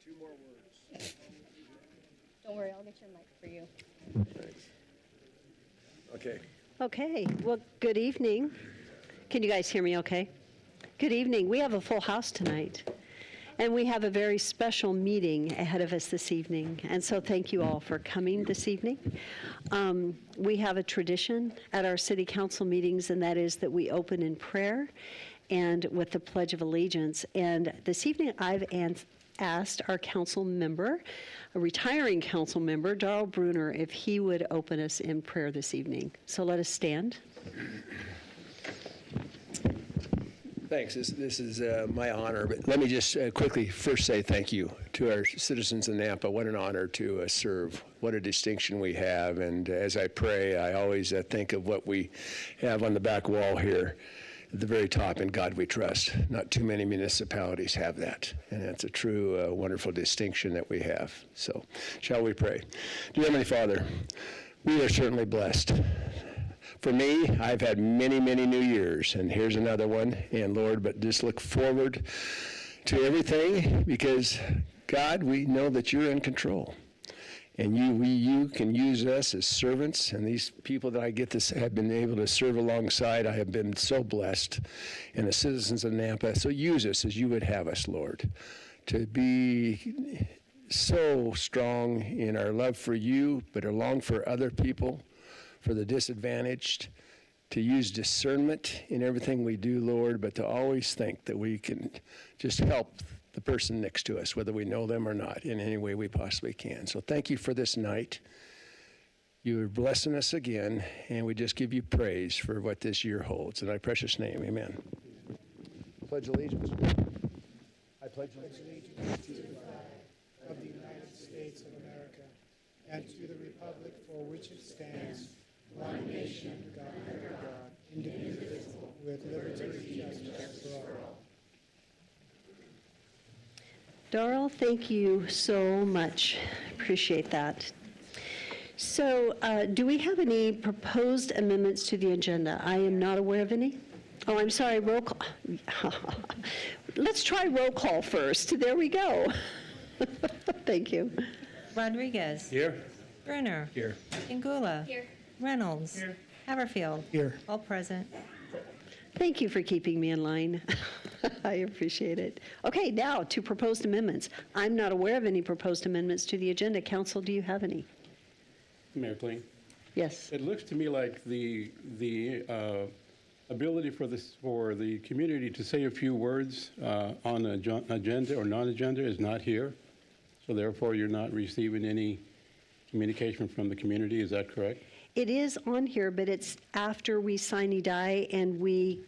Two more words. Don't worry, I'll get your mic for you. Thanks. Okay. Okay, well, good evening. Can you guys hear me okay? Good evening. We have a full house tonight, and we have a very special meeting ahead of us this evening, and so thank you all for coming this evening. We have a tradition at our city council meetings, and that is that we open in prayer and with the Pledge of Allegiance. And this evening, I've asked our council member, a retiring council member, Darrell Bruner, if he would open us in prayer this evening. So let us stand. Thanks. This is my honor, but let me just quickly first say thank you to our citizens in Nampa. What an honor to serve. What a distinction we have. And as I pray, I always think of what we have on the back wall here at the very top, in God we trust. Not too many municipalities have that, and that's a true, wonderful distinction that we have. So, shall we pray? Dear Heavenly Father, we are certainly blessed. For me, I've had many, many new years, and here's another one. And Lord, but just look forward to everything, because God, we know that you're in control. And you can use us as servants, and these people that I get to have been able to serve alongside, I have been so blessed, and the citizens of Nampa. So use us as you would have us, Lord, to be so strong in our love for you, but our long for other people, for the disadvantaged, to use discernment in everything we do, Lord, but to always think that we can just help the person next to us, whether we know them or not, in any way we possibly can. So thank you for this night. You are blessing us again, and we just give you praise for what this year holds. In thy precious name, amen. Pledge allegiance. I pledge allegiance to the flag of the United States of America and to the republic for which it stands, one nation, under God, indivisible, with liberty and justice for all. Darrell, thank you so much. Appreciate that. So do we have any proposed amendments to the agenda? I am not aware of any. Oh, I'm sorry, roll call. Let's try roll call first. There we go. Thank you. Rodriguez. Here. Bruner. Here. Ingula. Here. Reynolds. Here. Haverfield. Here. All present. Thank you for keeping me in line. I appreciate it. Okay, now to proposed amendments. I'm not aware of any proposed amendments to the agenda. Council, do you have any? Mayor Kling, Yes. it looks to me like the ability for the community to say a few words on an agenda or non-agenda is not here. So therefore, you're not receiving any communication from the community. Is that correct? It is on here, but it's after we sine die and we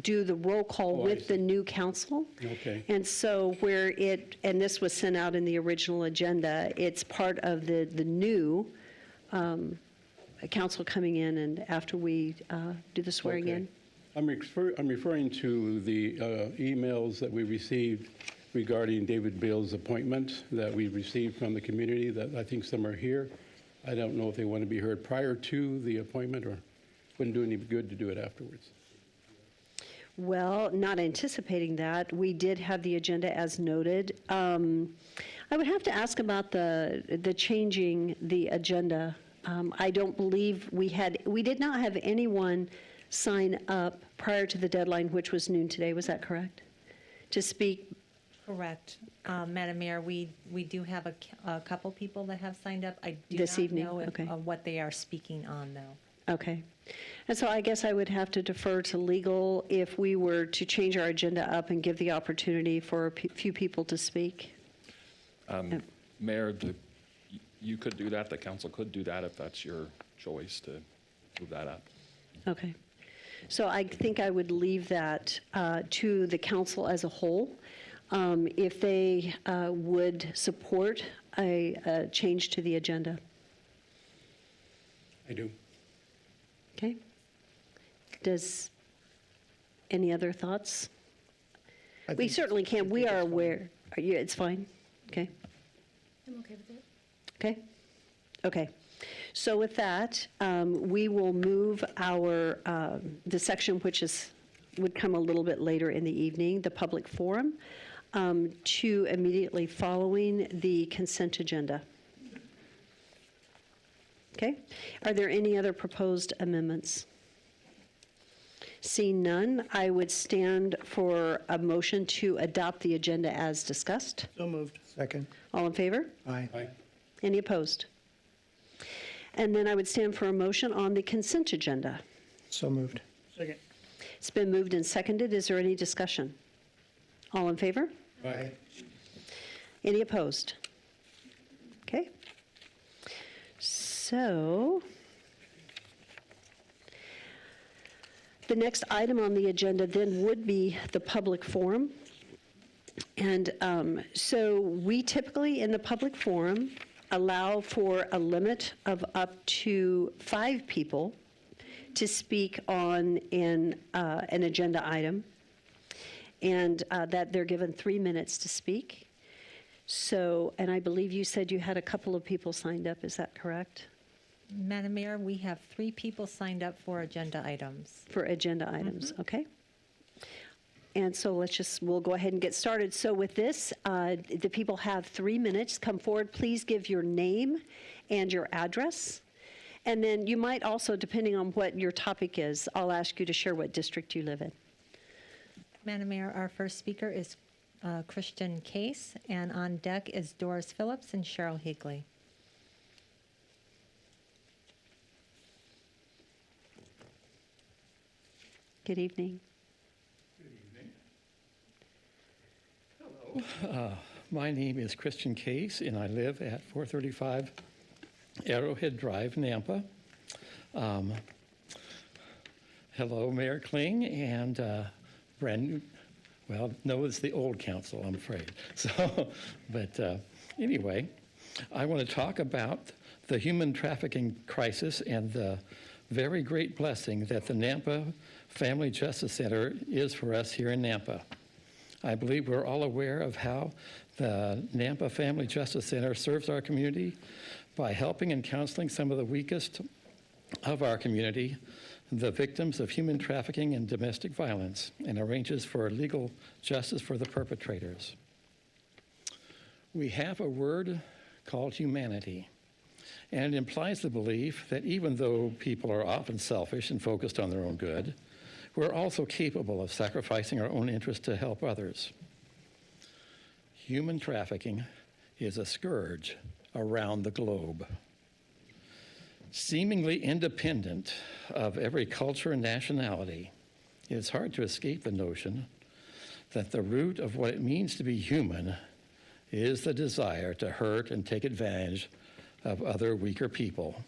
do the roll call Oh, I with see. the new council. Okay. And so and this was sent out in the original agenda, it's part of the new council coming in and after we do the swearing Okay. in. I'm referring to the emails that we received regarding David Bill's appointment that we received from the community, that I think some are here. I don't know if they want to be heard prior to the appointment, or wouldn't do any good to do it afterwards. Well, not anticipating that. We did have the agenda as noted. I would have to ask about the changing the agenda. I don't believe we did not have anyone sign up prior to the deadline, which was noon today. Was that correct? To speak. Correct. Madam Mayor, we do have a couple people that have signed up. I do This not evening, know okay. what they are speaking on, though. Okay. And so I guess I would have to defer to legal if we were to change our agenda up and give the opportunity for a few people to speak. Mayor, you could do that. The council could do that if that's your choice to move that up. Okay. So I think I would leave that to the council as a whole. If they would support a change to the agenda. I do. Okay. Does any other thoughts? We certainly can. We are aware. It's fine. Okay. I'm okay with it. Okay. Okay. So with that, we will move our the section which would come a little bit later in the evening, the public forum. to immediately following the consent agenda. Okay? Are there any other proposed amendments? Seeing none, I would stand for a motion to adopt the agenda as discussed. So moved. Second. All in favor? Aye. Any opposed? And then I would stand for a motion on the consent agenda. So moved. Second. It's been moved and seconded. Is there any discussion? All in favor? Aye. Any opposed? Okay. So, the next item on the agenda then would be the public forum. And so we typically, in the public forum, allow for a limit of up to 5 people to speak on an agenda item, and that they're given 3 minutes to speak. So, and I believe you said you had a couple of people signed up, is that correct? Madam Mayor, we have 3 people signed up for agenda items. For agenda items, okay. And so we'll go ahead and get started. So with this, the people have 3 minutes. Come forward, please give your name and your address. And then you might also, depending on what your topic is, I'll ask you to share what district you live in. Madam Mayor, our first speaker is Christian Case, and on deck is Doris Phillips and Cheryl Higley. Good evening. My name is Christian Case, and I live at 435 Arrowhead Drive, Nampa. Hello, Mayor Kling, and brand new, well, no, it's the old council, I'm afraid. So, but anyway, I want to talk about the human trafficking crisis and the very great blessing that the Nampa Family Justice Center is for us here in Nampa. I believe we're all aware of how the Nampa Family Justice Center serves our community by helping and counseling some of the weakest of our community, the victims of human trafficking and domestic violence, and arranges for legal justice for the perpetrators. We have a word called humanity, and it implies the belief that even though people are often selfish and focused on their own good, we're also capable of sacrificing our own interests to help others. Human trafficking is a scourge around the globe. Seemingly independent of every culture and nationality, it is hard to escape the notion that the root of what it means to be human is the desire to hurt and take advantage of other weaker people.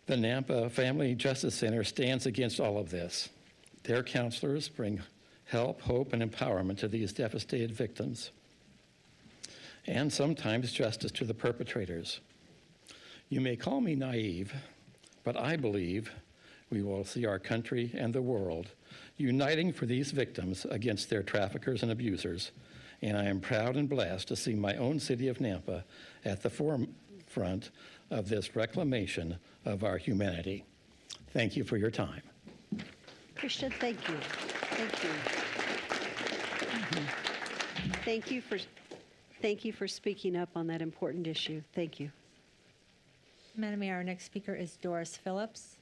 The Nampa Family Justice Center stands against all of this. Their counselors bring help, hope, and empowerment to these devastated victims, and sometimes justice to the perpetrators. You may call me naive, but I believe we will see our country and the world uniting for these victims against their traffickers and abusers, and I am proud and blessed to see my own city of Nampa at the forefront of this reclamation of our humanity. Thank you for your time. Christian, thank you. Thank you. Thank you for speaking up on that important issue. Thank you. Madam Mayor, our next speaker is Doris Phillips.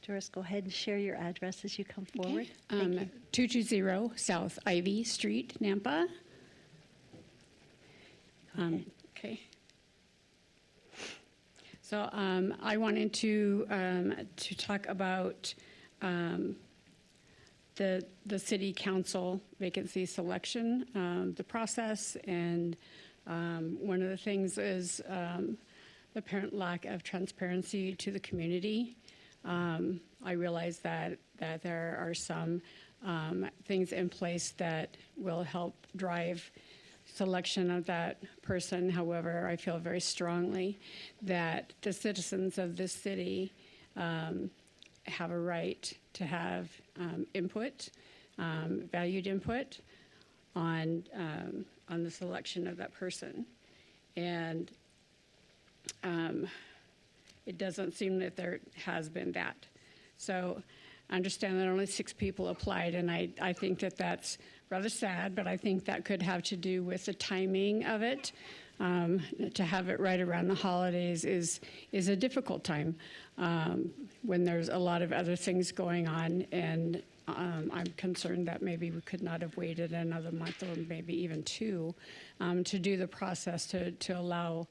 Doris, go ahead and share your address as you come forward. Thank you. 220 South Ivy Street, Nampa. Okay. So I wanted to talk about the city council vacancy selection, the process, and one of the things is the apparent lack of transparency to the community. I realize that there are some things in place that will help drive selection of that person. However, I feel very strongly that the citizens of this city have a right to have input, valued input on the selection of that person. And it doesn't seem that there has been that. So understand that only 6 people applied, and I think that that's rather sad, but I think that could have to do with the timing of it. To have it right around the holidays is a difficult time when there's a lot of other things going on, and I'm concerned that maybe we could not have waited another month or maybe even 2 to do the process to allow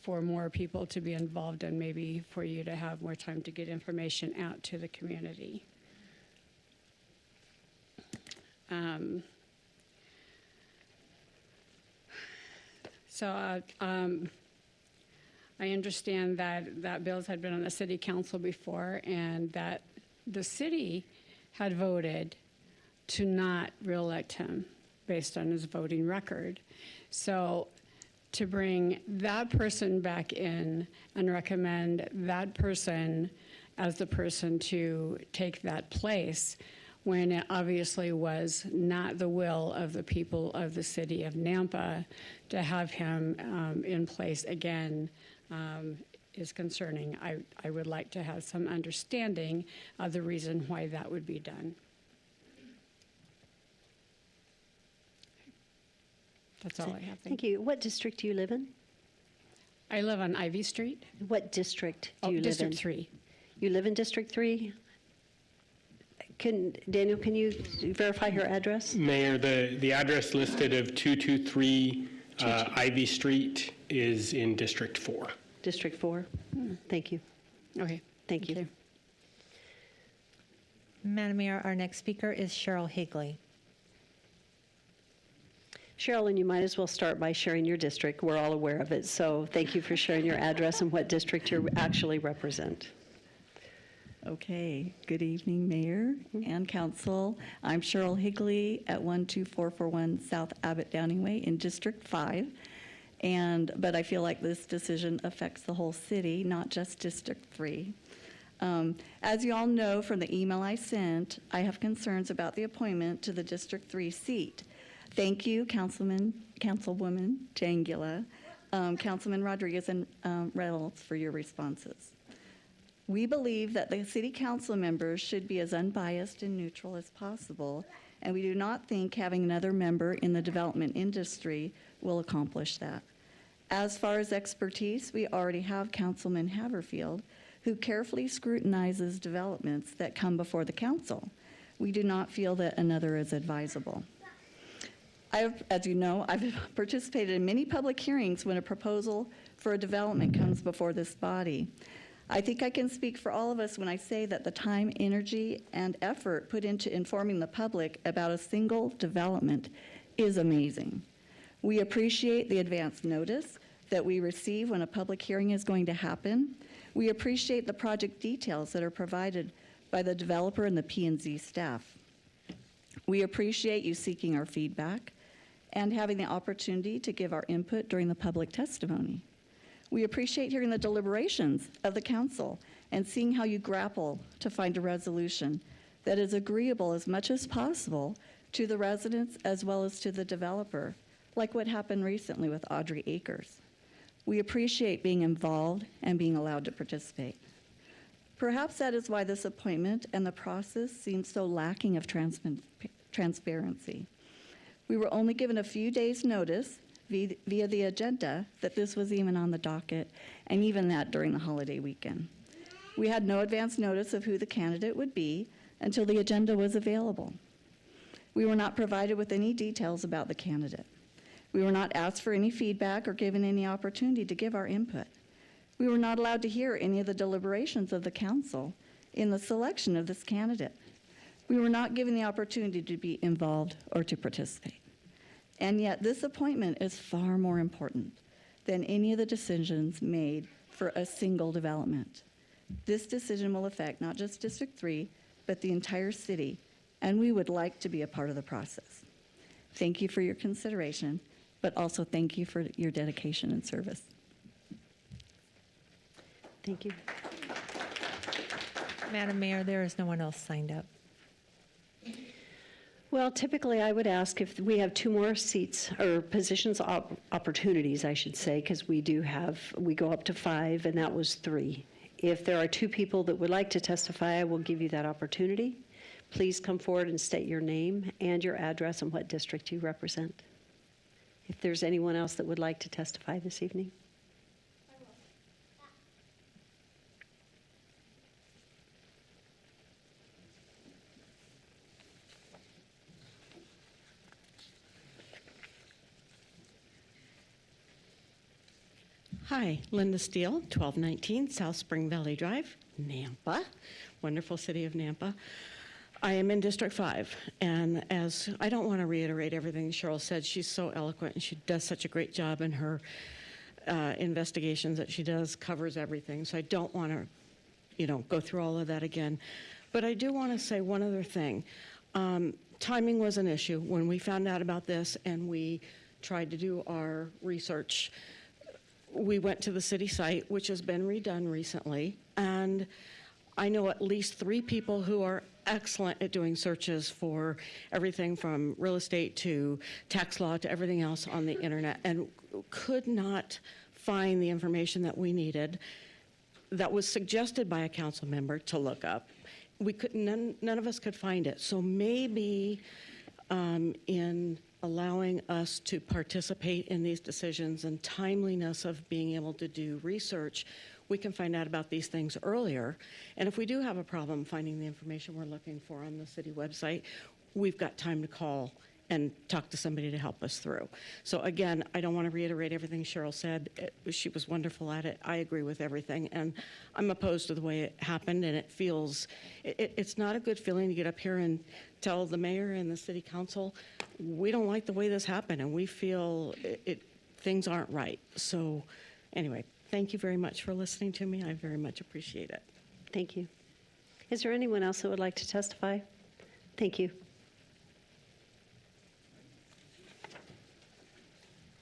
for more people to be involved and maybe for you to have more time to get information out to the community. I understand that Bills had been on the city council before and that the city had voted to not reelect him based on his voting record. So to bring that person back in and recommend that person as the person to take that place when it obviously was not the will of the people of the city of Nampa to have him in place again is concerning. I would like to have some understanding of the reason why that would be done. That's all I have. Thank you. What district do you live in? I live on Ivy Street. What district do you live in? District 3. You live in District 3? Daniel, can you verify her address? Mayor, the address listed of 223 Ivy Street is in District 4. District 4? Thank you. Okay. Thank you. Madam Mayor, our next speaker is Cheryl Higley. Cheryl, and you might as well start by sharing your district. We're all aware of it, so thank you for sharing your address and what district you actually represent. Okay, good evening, Mayor and Council. I'm Cheryl Higley at 12441 South Abbott Downing Way in District 5. But I feel like this decision affects the whole city, not just District 3. As you all know from the email I sent, I have concerns about the appointment to the District 3 seat. Thank you, Councilwoman Jangula, Councilman Rodriguez, and Reynolds for your responses. We believe that the city council members should be as unbiased and neutral as possible, and we do not think having another member in the development industry will accomplish that. As far as expertise, we already have Councilman Haverfield, who carefully scrutinizes developments that come before the council. We do not feel that another is advisable. As you know, I've participated in many public hearings when a proposal for a development comes before this body. I think I can speak for all of us when I say that the time, energy, and effort put into informing the public about a single development is amazing. We appreciate the advance notice that we receive when a public hearing is going to happen. We appreciate the project details that are provided by the developer and the P&Z staff. We appreciate you seeking our feedback and having the opportunity to give our input during the public testimony. We appreciate hearing the deliberations of the council and seeing how you grapple to find a resolution that is agreeable as much as possible to the residents as well as to the developer, like what happened recently with Audrey Acres. We appreciate being involved and being allowed to participate. Perhaps that is why this appointment and the process seems so lacking of transparency. We were only given a few days' notice via the agenda that this was even on the docket, and even that during the holiday weekend. We had no advance notice of who the candidate would be until the agenda was available. We were not provided with any details about the candidate. We were not asked for any feedback or given any opportunity to give our input. We were not allowed to hear any of the deliberations of the council in the selection of this candidate. We were not given the opportunity to be involved or to participate. And yet this appointment is far more important than any of the decisions made for a single development. This decision will affect not just District 3, but the entire city, and we would like to be a part of the process. Thank you for your consideration, but also thank you for your dedication and service. Thank you. Madam Mayor, there is no one else signed up. Well, typically I would ask if we have 2 more seats or positions, opportunities, I should say, because we go up to 5, and that was 3. if there are two people that would like to testify, I will give you that opportunity. Please come forward and state your name and your address and what district you represent. If there's anyone else that would like to testify this evening. Hi, Linda Steele, 1219 South Spring Valley Drive, Nampa, wonderful city of Nampa. I am in District 5, and as I don't want to reiterate everything Cheryl said, she's so eloquent and she does such a great job in her investigations that she does, covers everything. So I don't want to, go through all of that again. But I do want to say one other thing. Timing was an issue when we found out about this and we tried to do our research. We went to the city site, which has been redone recently, and I know at least 3 people who are excellent at doing searches for everything from real estate to tax law to everything else on the internet, and could not find the information that we needed that was suggested by a council member to look up. We could none of us could find it. So maybe in allowing us to participate in these decisions and timeliness of being able to do research, we can find out about these things earlier. And if we do have a problem finding the information we're looking for on the city website, we've got time to call and talk to somebody to help us through. So again, I don't want to reiterate everything Cheryl said. She was wonderful at it. I agree with everything. And I'm opposed to the way it happened, and it feels, it's not a good feeling to get up here and tell the mayor and the city council, we don't like the way this happened, and we feel things aren't right. So anyway, thank you very much for listening to me. I very much appreciate it. Thank you. Is there anyone else that would like to testify? Thank you.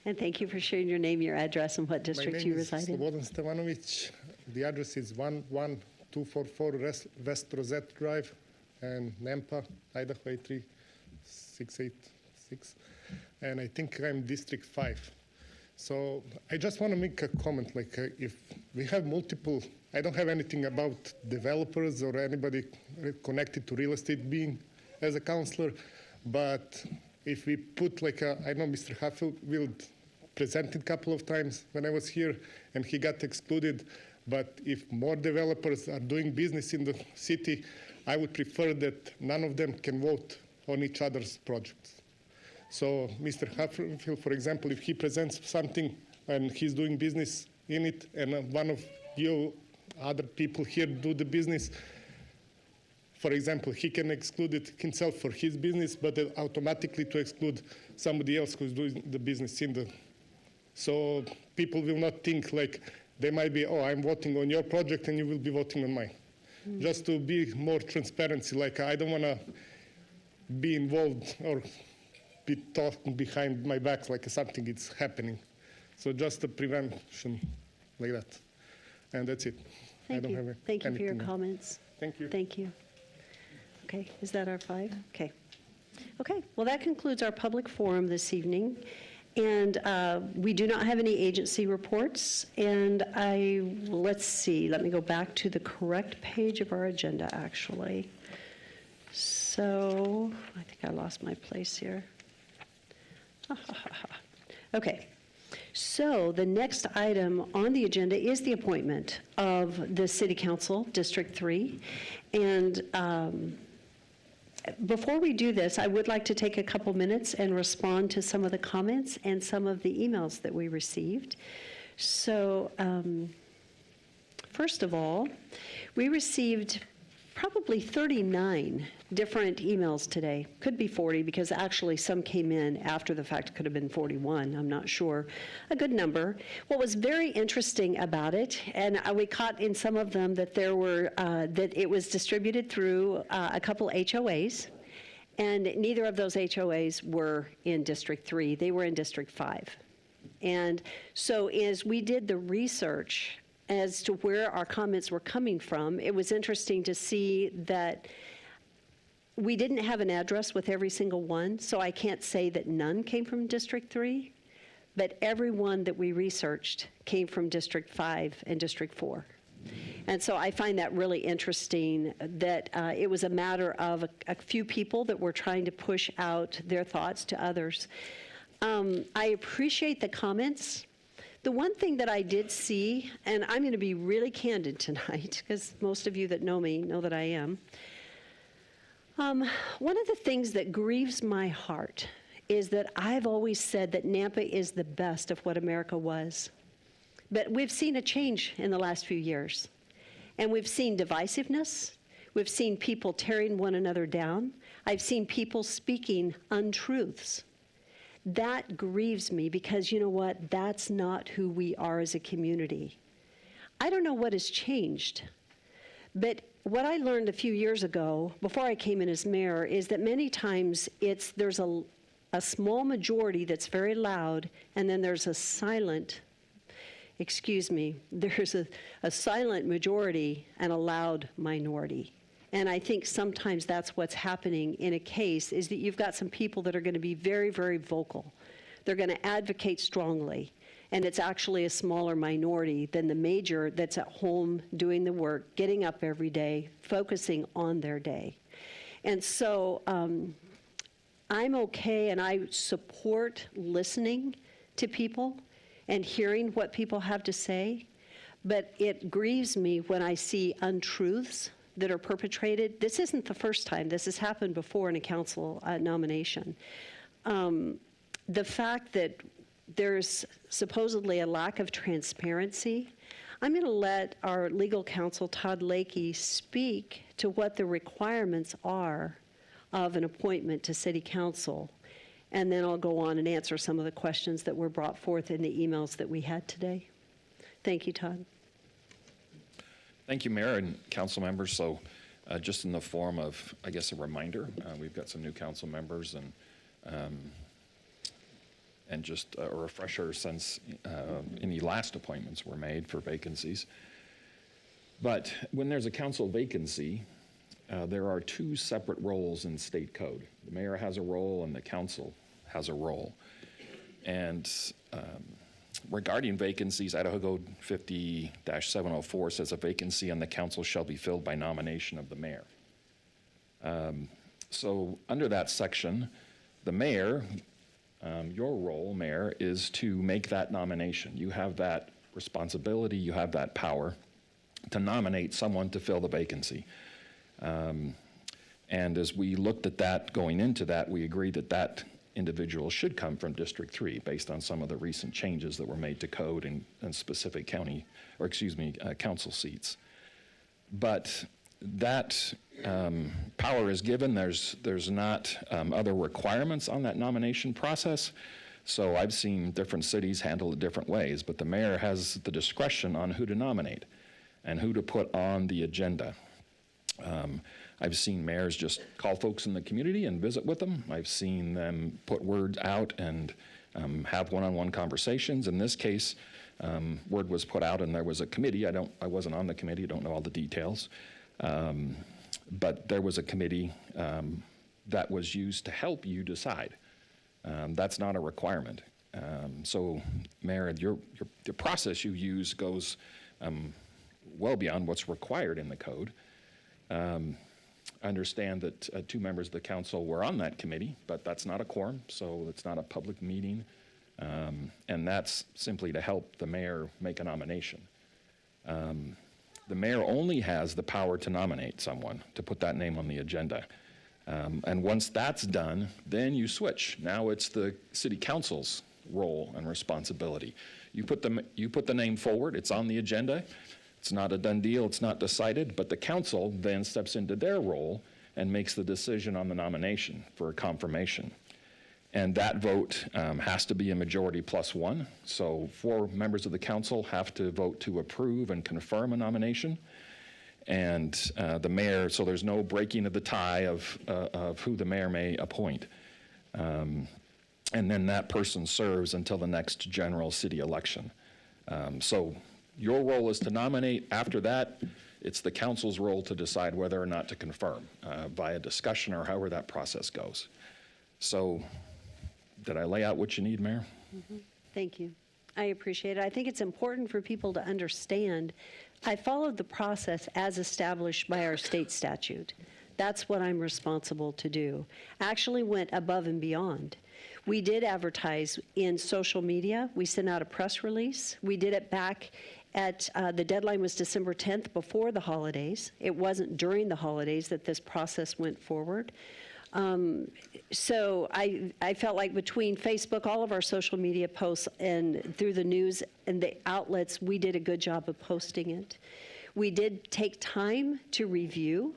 And thank you for sharing your name, your address, and what district you reside in. My name is Slobodan Stevanovic. The address is 11244 West Rosette Drive, and Nampa, Idaho 83686. And I think I'm District 5. So I just want to make a comment, if we have multiple, I don't have anything about developers or anybody connected to real estate being as a counselor, but if we put I know Mr. Hatfield presented a couple of times when I was here and he got excluded, but if more developers are doing business in the city, I would prefer that none of them can vote on each other's projects. So Mr. Hatfield, for example, if he presents something and he's doing business in it and one of you other people here do the business, for example, he can exclude it himself for his business, but automatically to exclude somebody else who's doing the business in the. So people will not think they might be, oh, I'm voting on your project and you will be voting on mine. Mm-hmm. Just to be more transparency, I don't want to be involved or be talking behind my back like something is happening. So just a prevention like that. And that's it. Thank you. Thank you for your comments. Thank you. Thank you. Okay, is that our 5? Okay. Okay, well, that concludes our public forum this evening. And we do not have any agency reports. And let's see, let me go back to the correct page of our agenda, actually. So I think I lost my place here. Okay. So the next item on the agenda is the appointment of the City Council, District 3. And before we do this, I would like to take a couple minutes and respond to some of the comments and some of the emails that we received. So first of all, we received probably 39 different emails today. Could be 40 because actually some came in after the fact. Could have been 41, I'm not sure. A good number. What was very interesting about it, and we caught in some of them that there were, that it was distributed through a couple HOAs, and neither of those HOAs were in District 3. They were in District 5. And so as we did the research as to where our comments were coming from, it was interesting to see that we didn't have an address with every single one, so I can't say that none came from District 3, but every one that we researched came from District 5 and District 4. And so I find that really interesting that it was a matter of a few people that were trying to push out their thoughts to others. I appreciate the comments. The one thing that I did see, and I'm going to be really candid tonight, because most of you that know me know that I am. One of the things that grieves my heart is that I've always said that Nampa is the best of what America was. But we've seen a change in the last few years. And we've seen divisiveness. We've seen people tearing one another down. I've seen people speaking untruths. That grieves me because, you know what, that's not who we are as a community. I don't know what has changed, but what I learned a few years ago, before I came in as mayor, is that many times there's a small majority that's very loud, and then there's a silent majority and a loud minority. And I think sometimes that's what's happening in a case, is that you've got some people that are going to be very, very vocal. They're going to advocate strongly. And it's actually a smaller minority than the major that's at home doing the work, getting up every day, focusing on their day. And so I'm okay, and I support listening to people and hearing what people have to say, but it grieves me when I see untruths that are perpetrated. This isn't the first time. This has happened before in a council nomination. The fact that there's supposedly a lack of transparency, I'm going to let our legal counsel, Todd Lakey, speak to what the requirements are of an appointment to city council. And then I'll go on and answer some of the questions that were brought forth in the emails that we had today. Thank you, Todd. Thank you, Mayor and council members. So just in the form of, I guess, a reminder, we've got some new council members and just a refresher since any last appointments were made for vacancies. But when there's a council vacancy, there are two separate roles in state code. The mayor has a role and the council has a role. And regarding vacancies, Idaho Code 50-704 says a vacancy on the council shall be filled by nomination of the mayor. So under that section, the mayor, your role, Mayor, is to make that nomination. You have that responsibility, you have that power to nominate someone to fill the vacancy. And as we looked at that going into that, we agreed that that individual should come from District 3 based on some of the recent changes that were made to code and specific council seats. But that power is given. There's not other requirements on that nomination process. So I've seen different cities handle it different ways, but the mayor has the discretion on who to nominate and who to put on the agenda. I've seen mayors just call folks in the community and visit with them. I've seen them put word out and have one-on-one conversations. In this case, word was put out and there was a committee. I wasn't on the committee, I don't know all the details. But there was a committee that was used to help you decide. That's not a requirement. So, Mayor, the process you use goes well beyond what's required in the code. I understand that two members of the council were on that committee, but that's not a quorum, so it's not a public meeting. And that's simply to help the mayor make a nomination. The mayor only has the power to nominate someone, to put that name on the agenda. And once that's done, then you switch. Now it's the city council's role and responsibility. You put the name forward, it's on the agenda. It's not a done deal, it's not decided, but the council then steps into their role and makes the decision on the nomination for confirmation. And that vote has to be a majority plus one. So 4 members of the council have to vote to approve and confirm a nomination. And the mayor, so there's no breaking of the tie of who the mayor may appoint. And then that person serves until the next general city election. So your role is to nominate. After that, it's the council's role to decide whether or not to confirm via discussion or however that process goes. So did I lay out what you need, Mayor? Mm-hmm. Thank you. I appreciate it. I think it's important for people to understand. I followed the process as established by our state statute. That's what I'm responsible to do. Actually went above and beyond. We did advertise in social media. We sent out a press release. We did it back at, the deadline was December 10th, before the holidays. It wasn't during the holidays that this process went forward. So I felt like between Facebook, all of our social media posts, and through the news and the outlets, we did a good job of posting it. We did take time to review.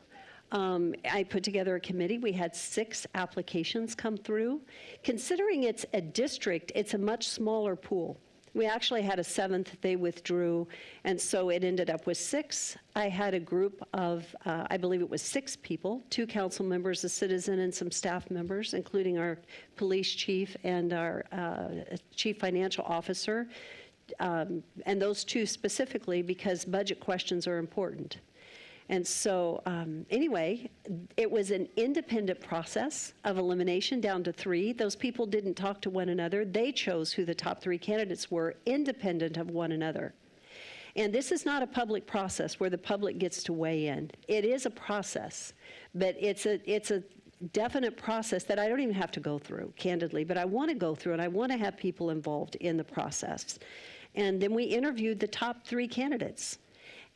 I put together a committee. We had 6 applications come through. Considering it's a district, it's a much smaller pool. We actually had a 7th, they withdrew, and so it ended up with 6. I had a group of, I believe it was 6 people, 2 council members, a citizen, and some staff members, including our police chief and our chief financial officer, and those 2 specifically because budget questions are important. And so anyway, it was an independent process of elimination down to 3. Those people didn't talk to one another. They chose who the top 3 candidates were, independent of one another. And this is not a public process where the public gets to weigh in. It is a process, but it's a definite process that I don't even have to go through, candidly, but I want to go through, and I want to have people involved in the process. And then we interviewed the top 3 candidates.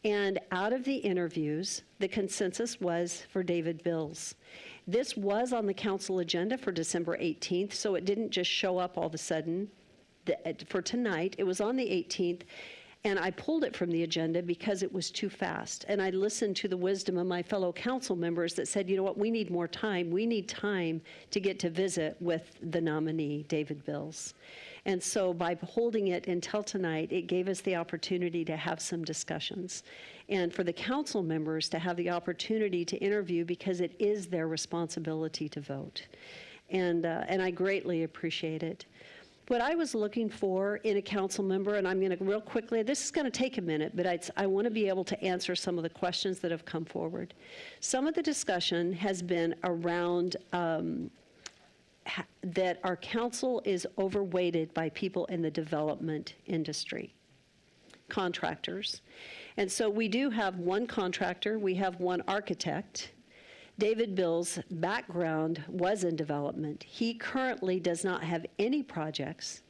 And out of the interviews, the consensus was for David Bills. This was on the council agenda for December 18th, so it didn't just show up all of a sudden for tonight. It was on the 18th, and I pulled it from the agenda because it was too fast. And I listened to the wisdom of my fellow council members that said, you know what, we need more time. We need time to get to visit with the nominee, David Bills. And so by holding it until tonight, it gave us the opportunity to have some discussions. And for the council members to have the opportunity to interview because it is their responsibility to vote. And I greatly appreciate it. What I was looking for in a council member, and I'm going to real quickly, this is going to take a minute, but I want to be able to answer some of the questions that have come forward. Some of the discussion has been around that our council is overweighted by people in the development industry, contractors. And so we do have one contractor, we have one architect. David Bill's background was in development. He currently does not have any projects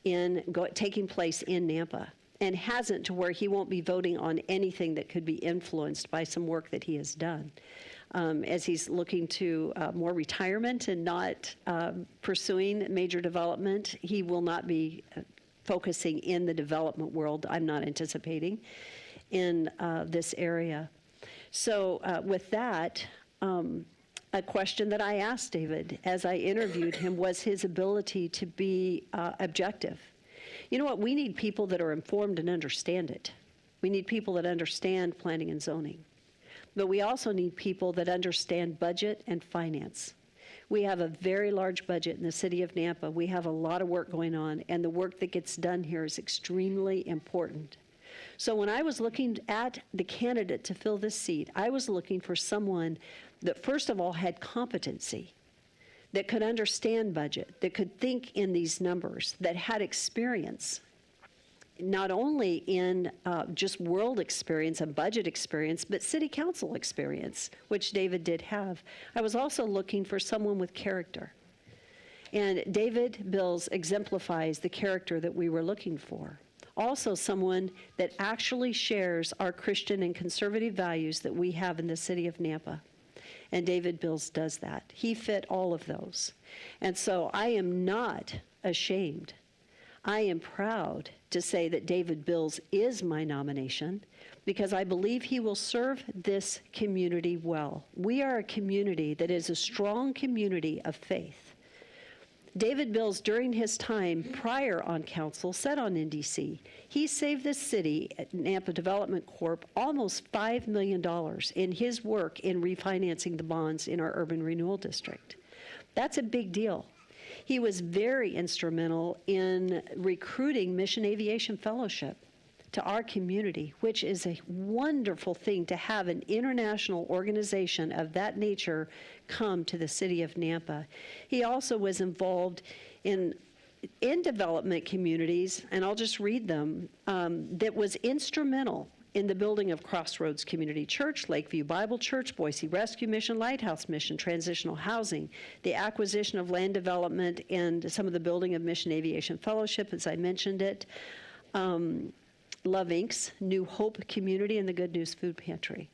taking place in Nampa, and hasn't, to where he won't be voting on anything that could be influenced by some work that he has done. As he's looking to more retirement and not pursuing major development, he will not be focusing in the development world, I'm not anticipating, in this area. So with that, a question that I asked David as I interviewed him was his ability to be objective. You know what? We need people that are informed and understand it. We need people that understand planning and zoning. But we also need people that understand budget and finance. We have a very large budget in the city of Nampa. We have a lot of work going on, and the work that gets done here is extremely important. So when I was looking at the candidate to fill this seat, I was looking for someone that first of all had competency, that could understand budget, that could think in these numbers, that had experience, not only in just world experience and budget experience, but city council experience, which David did have. I was also looking for someone with character. And David Bills exemplifies the character that we were looking for. Also someone that actually shares our Christian and conservative values that we have in the city of Nampa. And David Bills does that. He fit all of those. And so I am not ashamed. I am proud to say that David Bills is my nomination because I believe he will serve this community well. We are a community that is a strong community of faith. David Bills, during his time prior on council, said on NDC, he saved this city at Nampa Development Corp. Almost $5 million in his work in refinancing the bonds in our urban renewal district. That's a big deal. He was very instrumental in recruiting Mission Aviation Fellowship to our community, which is a wonderful thing to have an international organization of that nature come to the city of Nampa. He also was involved in in development communities, and I'll just read them, that was instrumental in the building of Crossroads Community Church, Lakeview Bible Church, Boise Rescue Mission, Lighthouse Mission, Transitional Housing, the acquisition of land development, and some of the building of Mission Aviation Fellowship, as I mentioned it, Love Inc.'s New Hope Community, and the Good News Food Pantry.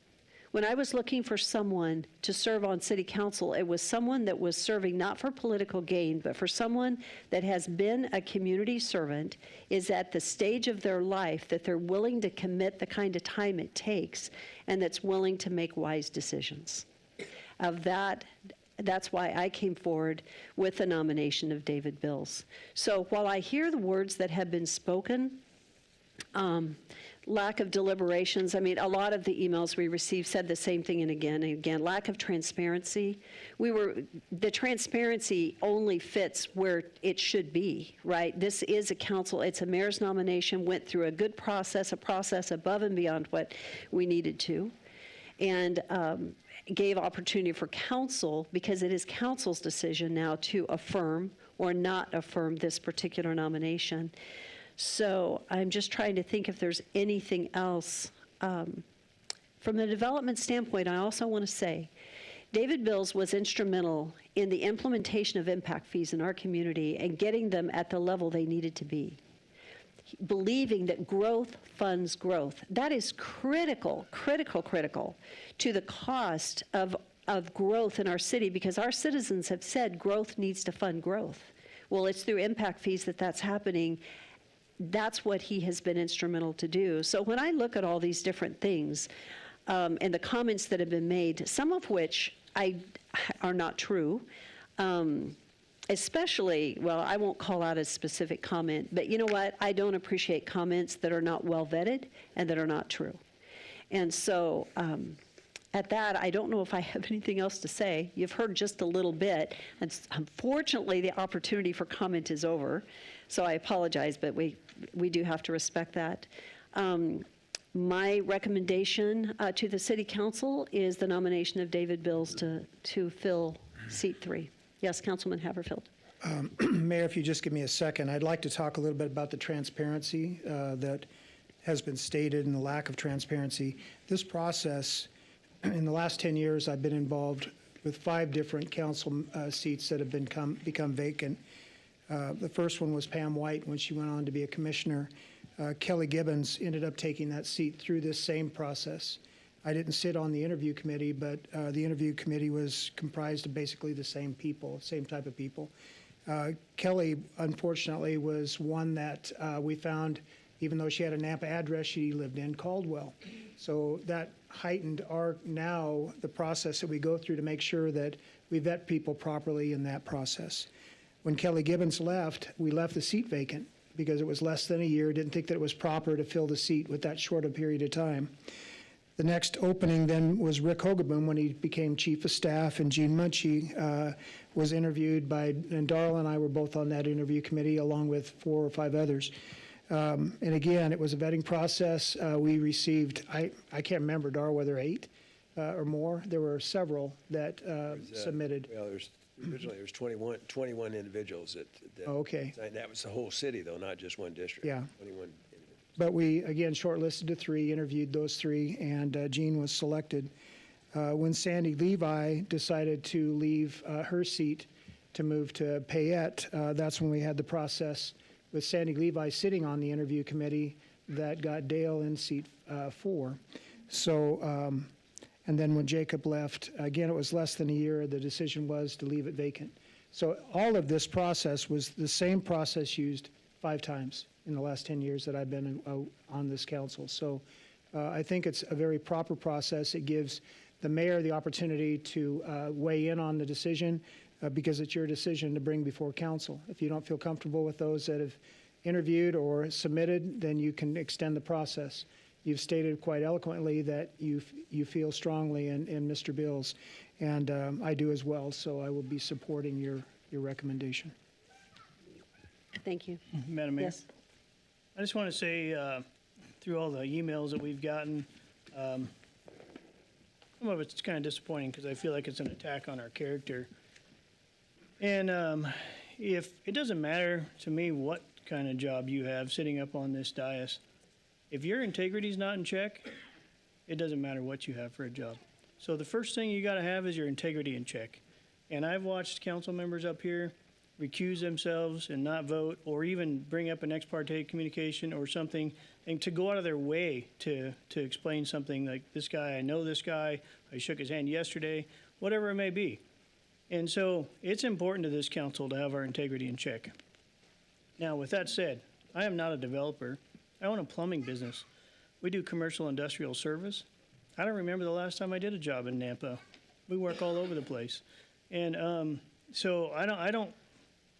When I was looking for someone to serve on city council, it was someone that was serving not for political gain, but for someone that has been a community servant, is at the stage of their life that they're willing to commit the kind of time it takes, and that's willing to make wise decisions. That's why I came forward with the nomination of David Bills. So while I hear the words that have been spoken, lack of deliberations. I mean, a lot of the emails we received said the same thing and again. Lack of transparency. The transparency only fits where it should be, right? This is a council, it's a mayor's nomination, went through a good process, a process above and beyond what we needed to, and gave opportunity for council, because it is council's decision now to affirm or not affirm this particular nomination. So I'm just trying to think if there's anything else. From the development standpoint, I also want to say, David Bills was instrumental in the implementation of impact fees in our community and getting them at the level they needed to be. Believing that growth funds growth. That is critical to the cost of growth in our city, because our citizens have said growth needs to fund growth. Well, it's through impact fees that's happening. That's what he has been instrumental to do. So when I look at all these different things and the comments that have been made, some of which are not true, especially, well, I won't call out a specific comment, but you know what? I don't appreciate comments that are not well vetted and that are not true. And so at that, I don't know if I have anything else to say. You've heard just a little bit. And unfortunately, the opportunity for comment is over. So I apologize, but we do have to respect that. My recommendation to the City Council is the nomination of David Bills to fill seat 3. Yes, Councilman Haverfield. Mayor, if you just give me a second, I'd like to talk a little bit about the transparency that has been stated and the lack of transparency. This process, in the last 10 years, I've been involved with 5 different council seats that have become vacant. The first one was Pam White when she went on to be a commissioner. Kelly Gibbons ended up taking that seat through this same process. I didn't sit on the interview committee, but the interview committee was comprised of basically the same people, same type of people. Kelly, unfortunately, was one that we found, even though she had a Nampa address, she lived in Caldwell. So that heightened the process that we go through to make sure that we vet people properly in that process. When Kelly Gibbons left, we left the seat vacant because it was less than a year, didn't think that it was proper to fill the seat with that short a period of time. The next opening then was Rick Hogaboom when he became chief of staff, and Gene Munchie was interviewed and Darla and I were both on that interview committee along with 4 or 5 others. And again, it was a vetting process. We received, I can't remember, Darla, whether 8 or more. There were several that submitted. Well, originally there was 21 individuals that okay. signed. That was the whole city, though, not just one district. Yeah. 21 individuals. But we, again, shortlisted to 3, interviewed those 3, and Jean was selected. When Sandy Levi decided to leave her seat to move to Payette, that's when we had the process with Sandy Levi sitting on the interview committee that got Dale in seat 4. So, and then when Jacob left, again, it was less than a year, the decision was to leave it vacant. So all of this process was the same process used 5 times in the last 10 years that I've been on this council. So I think it's a very proper process. It gives the mayor the opportunity to weigh in on the decision because it's your decision to bring before council. If you don't feel comfortable with those that have interviewed or submitted, then you can extend the process. You've stated quite eloquently that you feel strongly in Mr. Bills, and I do as well, so I will be supporting your recommendation. Thank you. Madam Mayor? Yes. I just want to say, through all the emails that we've gotten, some of it's kind of disappointing because I feel like it's an attack on our character. And, if it doesn't matter to me what kind of job you have sitting up on this dais, if your integrity is not in check, it doesn't matter what you have for a job. So the first thing you got to have is your integrity in check. And I've watched council members up here recuse themselves and not vote, or even bring up an ex parte communication or something, and to go out of their way to explain something like, this guy, I know this guy, I shook his hand yesterday, whatever it may be. And so it's important to this council to have our integrity in check. Now, with that said, I am not a developer. I own a plumbing business. We do commercial industrial service. I don't remember the last time I did a job in Nampa. We work all over the place. And so I don't,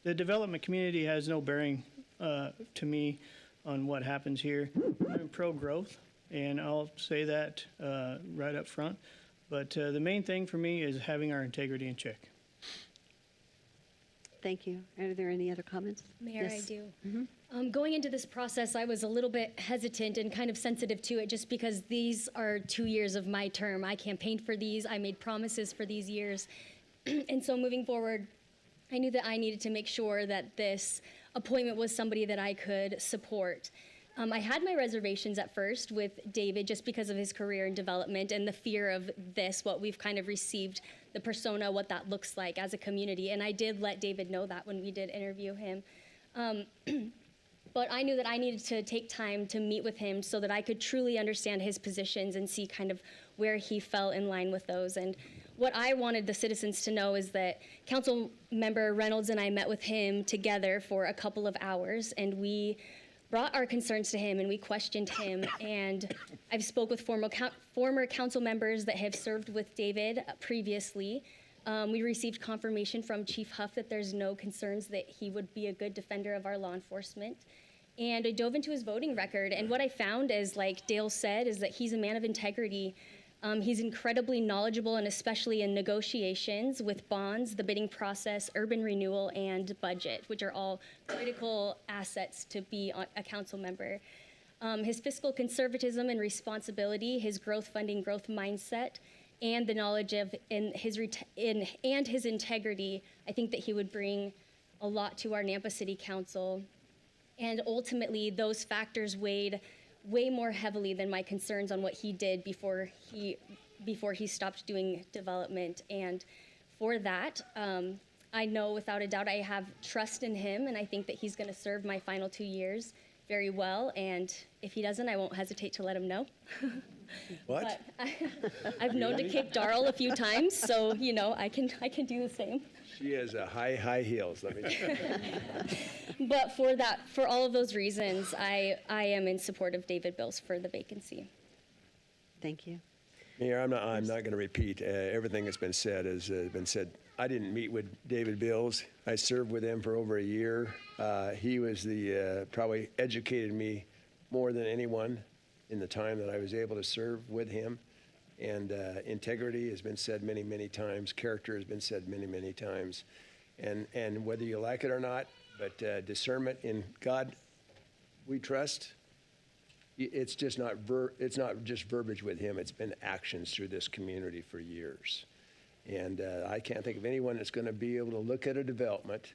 the development community has no bearing to me on what happens here. I'm pro-growth, and I'll say that right up front. But the main thing for me is having our integrity in check. Thank you. Are there any other comments? Mayor, Yes. I do. Going into this process, I was a little bit hesitant and kind of sensitive to it just because these are 2 years of my term. I campaigned for these. I made promises for these years. And so moving forward, I knew that I needed to make sure that this appointment was somebody that I could support. I had my reservations at first with David just because of his career and development and the fear of this, what we've kind of received, the persona, what that looks like as a community. And I did let David know that when we did interview him. But I knew that I needed to take time to meet with him so that I could truly understand his positions and see kind of where he fell in line with those. And what I wanted the citizens to know is that Council Member Reynolds and I met with him together for a couple of hours, and we brought our concerns to him and we questioned him. And I've spoke with former council members that have served with David previously. We received confirmation from Chief Huff that there's no concerns that he would be a good defender of our law enforcement. And I dove into his voting record, and what I found is, like Dale said, is that he's a man of integrity. He's incredibly knowledgeable, and especially in negotiations with bonds, the bidding process, urban renewal, and budget, which are all critical assets to be a council member. His fiscal conservatism and responsibility, his growth funding, growth mindset, and the knowledge of and his integrity, I think that he would bring a lot to our Nampa City Council. And ultimately, those factors weighed way more heavily than my concerns on what he did before he stopped doing development. And for that, I know without a doubt I have trust in him, and I think that he's going to serve my final 2 years very well. And if he doesn't, I won't hesitate to let him know. What? But I've known to kick Darrell a few times, so you know I can do the same. She has high heels, let me tell you. But for all of those reasons, I am in support of David Bills for the vacancy. Thank you. Mayor, I'm not going to repeat everything that's been said. Has been said. I didn't meet with David Bills. I served with him for over a year. He was probably educated me more than anyone in the time that I was able to serve with him. And integrity has been said many, many times. Character has been said many, many times. And whether you like it or not, but discernment in God we trust. It's just not it's not just verbiage with him. It's been actions through this community for years. And I can't think of anyone that's going to be able to look at a development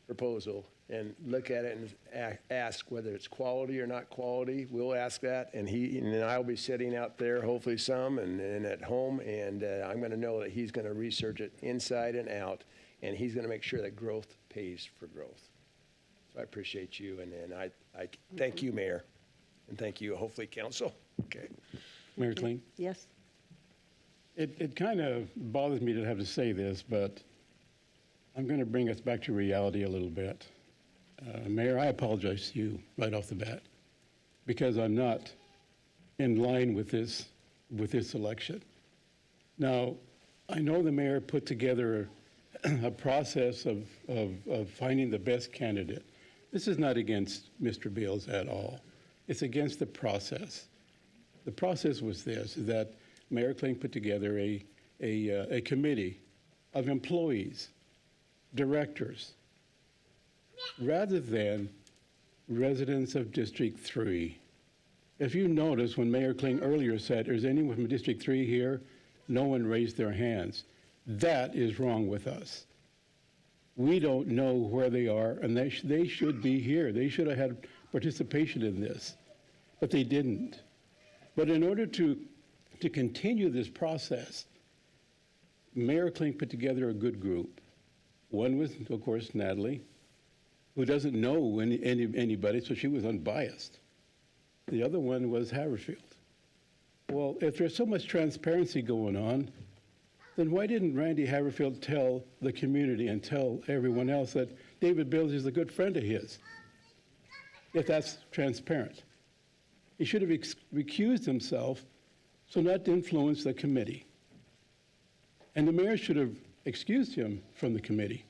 proposal and look at it and ask whether it's quality or not quality. We'll ask that, and I'll be sitting out there, hopefully some, and at home, and I'm going to know that he's going to research it inside and out, and he's going to make sure that growth pays for growth. So I appreciate you, and I thank you, Mayor, and thank you, hopefully, Council. Okay. Mayor Kling? Yes. It kind of bothers me to have to say this, but I'm going to bring us back to reality a little bit. Mayor, I apologize to you right off the bat because I'm not in line with this election. Now, I know the mayor put together a process of finding the best candidate. This is not against Mr. Beals at all. It's against the process. The process was this, that Mayor Kling put together a committee of employees, directors, rather than residents of District 3. If you notice, when Mayor Kling earlier said, is anyone from District 3 here? No one raised their hands. That is wrong with us. We don't know where they are, and they should be here. They should have had participation in this, but they didn't. But in order to continue this process, Mayor Kling put together a good group. One was, of course, Natalie, who doesn't know anybody, so she was unbiased. The other one was Haverfield. Well, if there's so much transparency going on, then why didn't Randy Haverfield tell the community and tell everyone else that David Bills is a good friend of his, if that's transparent? He should have recused himself so not to influence the committee. And the mayor should have excused him from the committee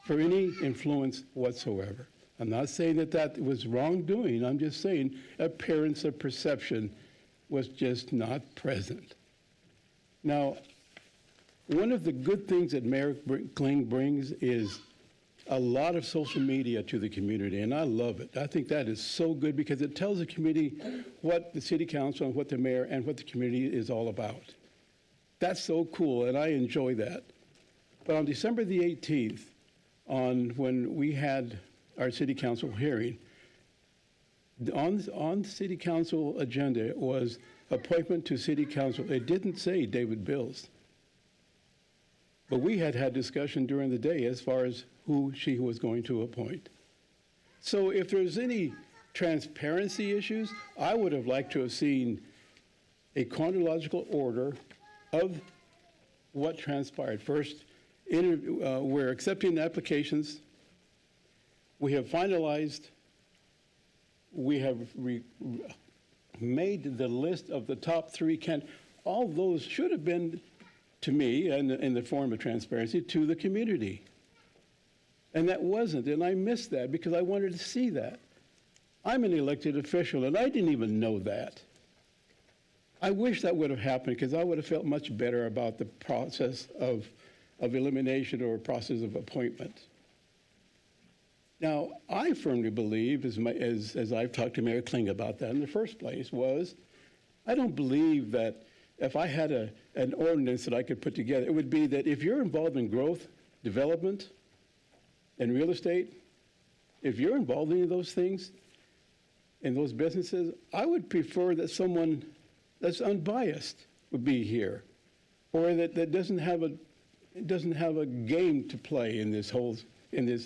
for any influence whatsoever. I'm not saying that that was wrongdoing. I'm just saying appearance of perception was just not present. Now, one of the good things that Mayor Kling brings is a lot of social media to the community, and I love it. I think that is so good because it tells the community what the city council and what the mayor and what the community is all about. That's so cool, and I enjoy that. But on December the 18th, when we had our city council hearing, on the city council agenda was appointment to city council. It didn't say David Bills. But we had discussion during the day as far as who she was going to appoint. So if there's any transparency issues, I would have liked to have seen a chronological order of what transpired. First, we're accepting the applications. We have finalized, we have made the list of the top 3 candidates. All those should have been, to me, in the form of transparency, to the community. And that wasn't, and I missed that because I wanted to see that. I'm an elected official, and I didn't even know that. I wish that would have happened because I would have felt much better about the process of elimination or process of appointment. Now, I firmly believe, as I've talked to Mayor Kling about that in the first place, was I don't believe that if I had an ordinance that I could put together, it would be that if you're involved in growth, development, and real estate, if you're involved in any of those things, in those businesses, I would prefer that someone that's unbiased would be here, or that doesn't have a game to play in this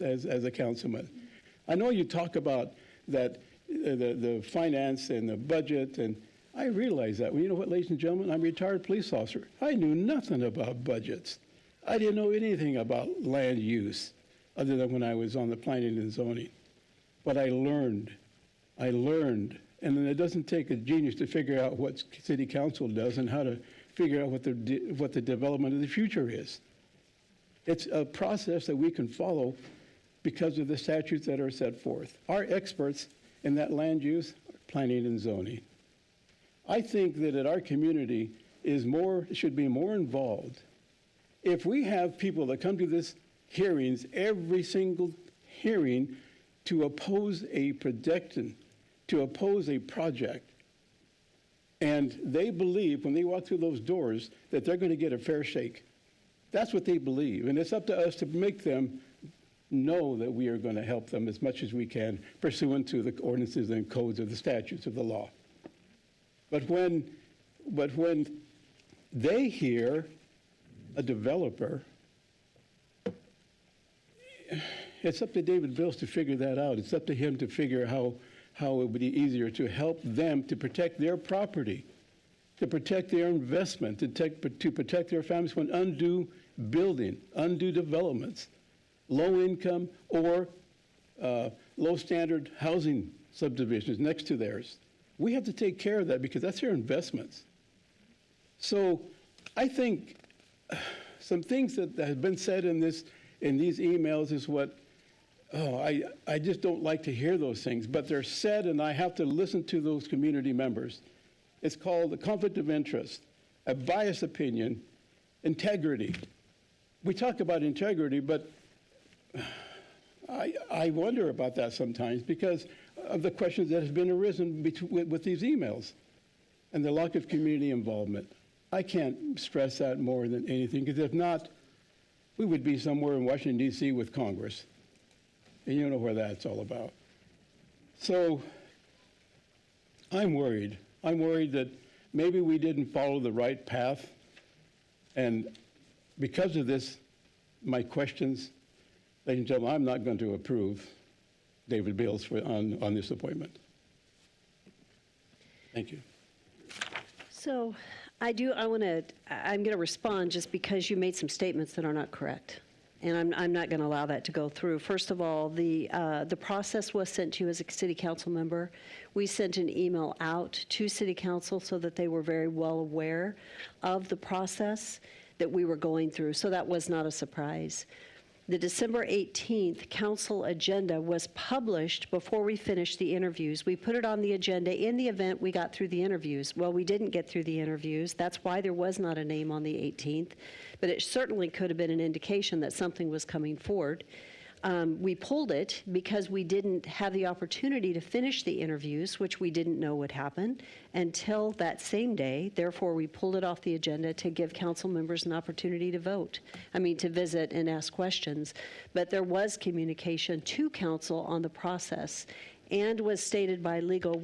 as a councilman. I know you talk about that the finance and the budget, and I realize that. Well, you know what, ladies and gentlemen, I'm a retired police officer. I knew nothing about budgets. I didn't know anything about land use other than when I was on the planning and zoning. But I learned, and then it doesn't take a genius to figure out what city council does and how to figure out what the development of the future is. It's a process that we can follow because of the statutes that are set forth. Our experts in that land use are planning and zoning. I think that our community should be more involved. If we have people that come to this hearings, every single hearing, to oppose a projection, to oppose a project, and they believe when they walk through those doors that they're going to get a fair shake. That's what they believe, and it's up to us to make them know that we are going to help them as much as we can pursuant to the ordinances and codes of the statutes of the law. But when they hear a developer, it's up to David Bills to figure that out. It's up to him to figure how it would be easier to help them to protect their property, to protect their investment, to protect their families from undue building, undue developments, low income or low standard housing subdivisions next to theirs. We have to take care of that because that's their investments. So I think some things that have been said in these emails is what, I just don't like to hear those things, but they're said and I have to listen to those community members. It's called a conflict of interest, a biased opinion, integrity. We talk about integrity, but I wonder about that sometimes because of the questions that have been arisen with these emails and the lack of community involvement. I can't stress that more than anything, because if not, we would be somewhere in Washington, D.C. with Congress. And you know where that's all about. So I'm worried. I'm worried that maybe we didn't follow the right path. And because of this, my questions, ladies and gentlemen, I'm not going to approve David Beals on this appointment. Thank you. So I'm going to respond just because you made some statements that are not correct. And I'm not going to allow that to go through. First of all, the process was sent to you as a city council member. We sent an email out to city council so that they were very well aware of the process that we were going through. So that was not a surprise. The December 18th council agenda was published before we finished the interviews. We put it on the agenda in the event we got through the interviews. Well, we didn't get through the interviews. That's why there was not a name on the 18th. But it certainly could have been an indication that something was coming forward. We pulled it because we didn't have the opportunity to finish the interviews, which we didn't know would happen until that same day. Therefore, we pulled it off the agenda to give council members an opportunity to vote. To visit and ask questions. But there was communication to council on the process and was stated by legal.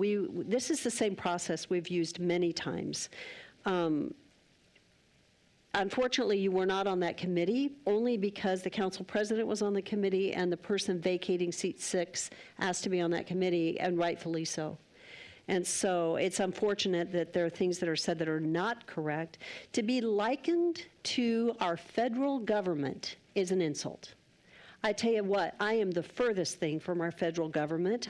This is the same process we've used many times. Unfortunately, you were not on that committee, only because the council president was on the committee and the person vacating seat 6 asked to be on that committee, and rightfully so. And so it's unfortunate that there are things that are said that are not correct. To be likened to our federal government is an insult. I tell you what, I am the furthest thing from our federal government.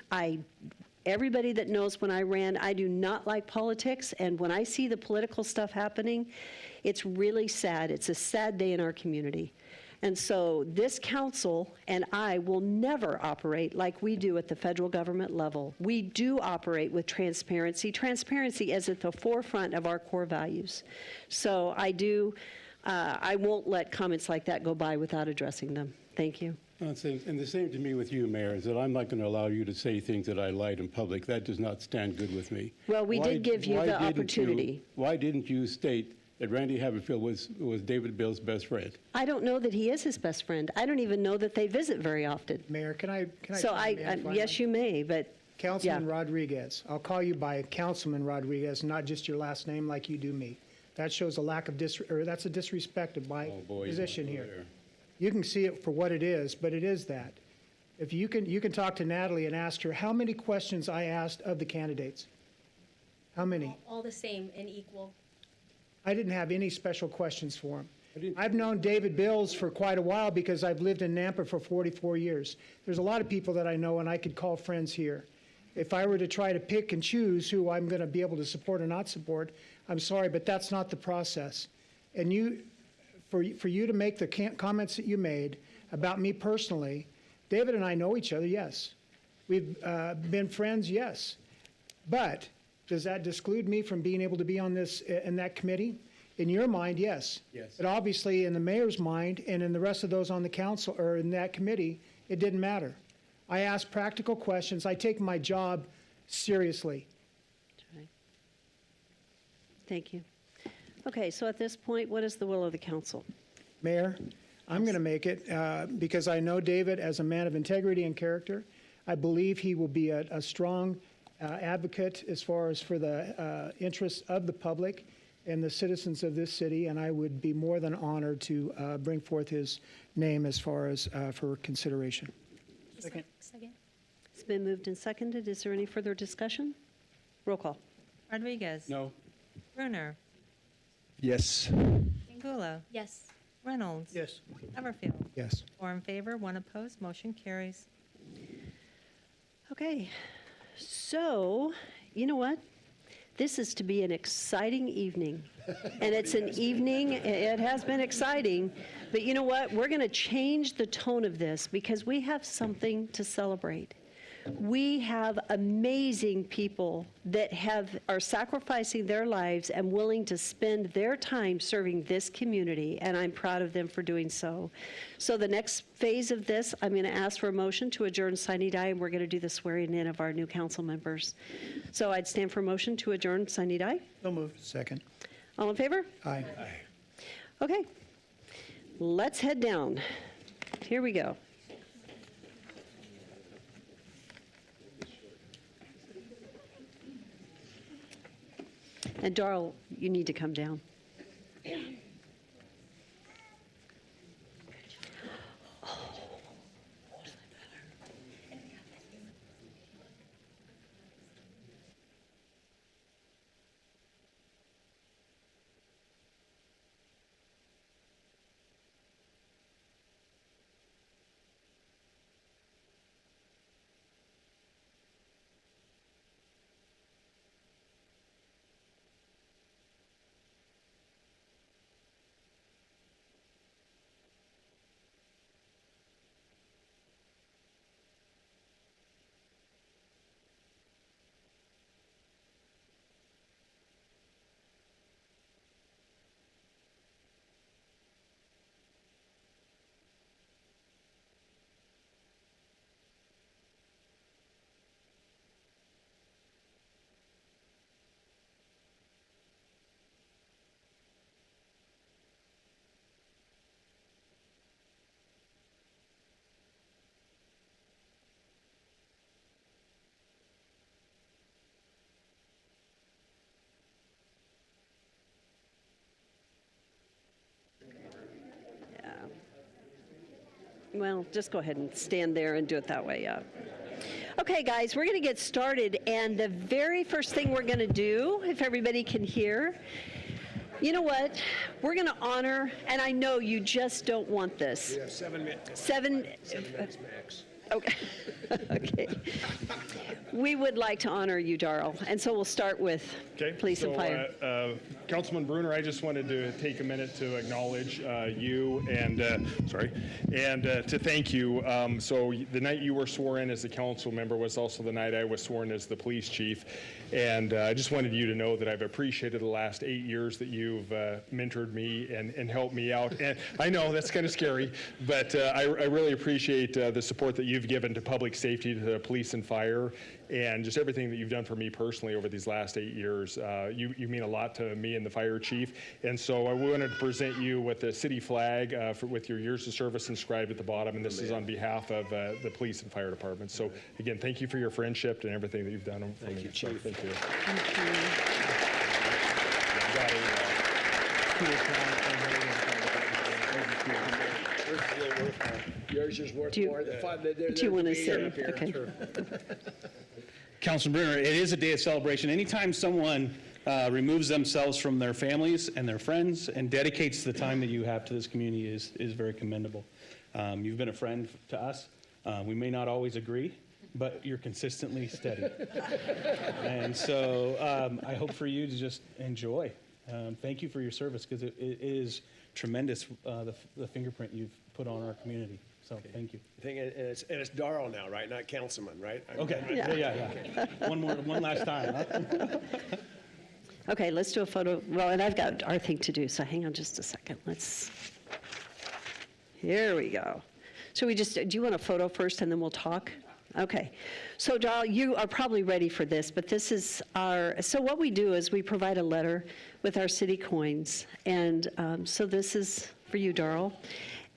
Everybody that knows when I ran, I do not like politics, and when I see the political stuff happening, it's really sad. It's a sad day in our community. And so this council and I will never operate like we do at the federal government level. We do operate with transparency. Transparency is at the forefront of our core values. So I won't let comments like that go by without addressing them. Thank you. And the same to me with you, Mayor, is that I'm not going to allow you to say things that I lied in public. That does not stand good with me. Well, we did give you the opportunity. Why didn't you state that Randy Haverfield was David Beals' best friend? I don't know that he is his best friend. I don't even know that they visit very often. Mayor, can I? So yes, you may, but Councilman Rodriguez. I'll call you by Councilman Rodriguez, not just your last name like you do me. That shows a lack of that's a disrespect of my position here. You can see it for what it is, but it is that. If you can talk to Natalie and ask her how many questions I asked of the candidates. How many? All the same and equal. I didn't have any special questions for him. I've known David Beals for quite a while because I've lived in Nampa for 44 years. There's a lot of people that I know and I could call friends here. If I were to try to pick and choose who I'm going to be able to support or not support, I'm sorry, but that's not the process. And for you to make the comments that you made about me personally, David and I know each other, yes. We've been friends, yes. But does that exclude me from being able to be on this, in that committee? In your mind, yes. Yes. But obviously, in the mayor's mind and in the rest of those on the council or in that committee, it didn't matter. I ask practical questions. I take my job seriously. Thank you. Okay, so at this point, what is the will of the council? Mayor, I'm going to make it because I know David as a man of integrity and character. I believe he will be a strong advocate as far as for the interests of the public and the citizens of this city, and I would be more than honored to bring forth his name as far as for consideration. Second. It's been moved and seconded. Is there any further discussion? Roll call. Rodriguez. No. Bruner. Yes. Angulo. Yes. Reynolds. Yes. Haverfield. Yes. 4 in favor, 1 opposed, motion carries. Okay, so you know what? This is to be an exciting evening. And it's an evening, it has been exciting, but you know what? We're going to change the tone of this because we have something to celebrate. We have amazing people that are sacrificing their lives and willing to spend their time serving this community, and I'm proud of them for doing so. So the next phase of this, I'm going to ask for a motion to adjourn sine die, and we're going to do the swearing in of our new council members. So I'd stand for a motion to adjourn sine die. So moved. Second. All in favor? Aye. Okay. let's head down. Here we go. And Darrell, you need to come down. Well, just go ahead and stand there and do it that way, yeah. Okay, guys, we're going to get started, and the very first thing we're going to do, if everybody can hear, you know what? We're going to honor, and I know you just don't want this. We have 7 minutes. 7 minutes max. Okay. Okay. We would like to honor you, Darrell, and so we'll start with police and fire. Councilman Bruner, I just wanted to take a minute to acknowledge you and to thank you. So the night you were sworn in as a council member was also the night I was sworn as the police chief, and I just wanted you to know that I've appreciated the last 8 years that you've mentored me and helped me out. And I know that's kind of scary, but I really appreciate the support that you've given to public safety, to the police and fire, and just everything that you've done for me personally over these last 8 years. You mean a lot to me and the fire chief, and so I wanted to present you with the city flag with your years of service inscribed at the bottom, and this is on behalf of the police and fire department. So again, thank you for your friendship and everything that you've done for me. Thank you, Chief. Thank you. Yours is worth more than fun. Do you want to sit? Okay. Councilman Bruner, it is a day of celebration. Anytime someone removes themselves from their families and their friends and dedicates the time that you have to this community is very commendable. You've been a friend to us. We may not always agree, but you're consistently steady. And so I hope for you to just enjoy. Thank you for your service, because it is tremendous, the fingerprint you've put on our community. So thank you. I think it's Darrell now, right? Not Councilman, right? Okay. Yeah. One last time. Huh? Okay, let's do a photo. Well, and I've got our thing to do, so hang on just a second. Here we go. So do you want a photo first and then we'll talk? Okay. So Darrell, you are probably ready for this, but this is so what we do is we provide a letter with our city coins. And so this is for you, Darrell.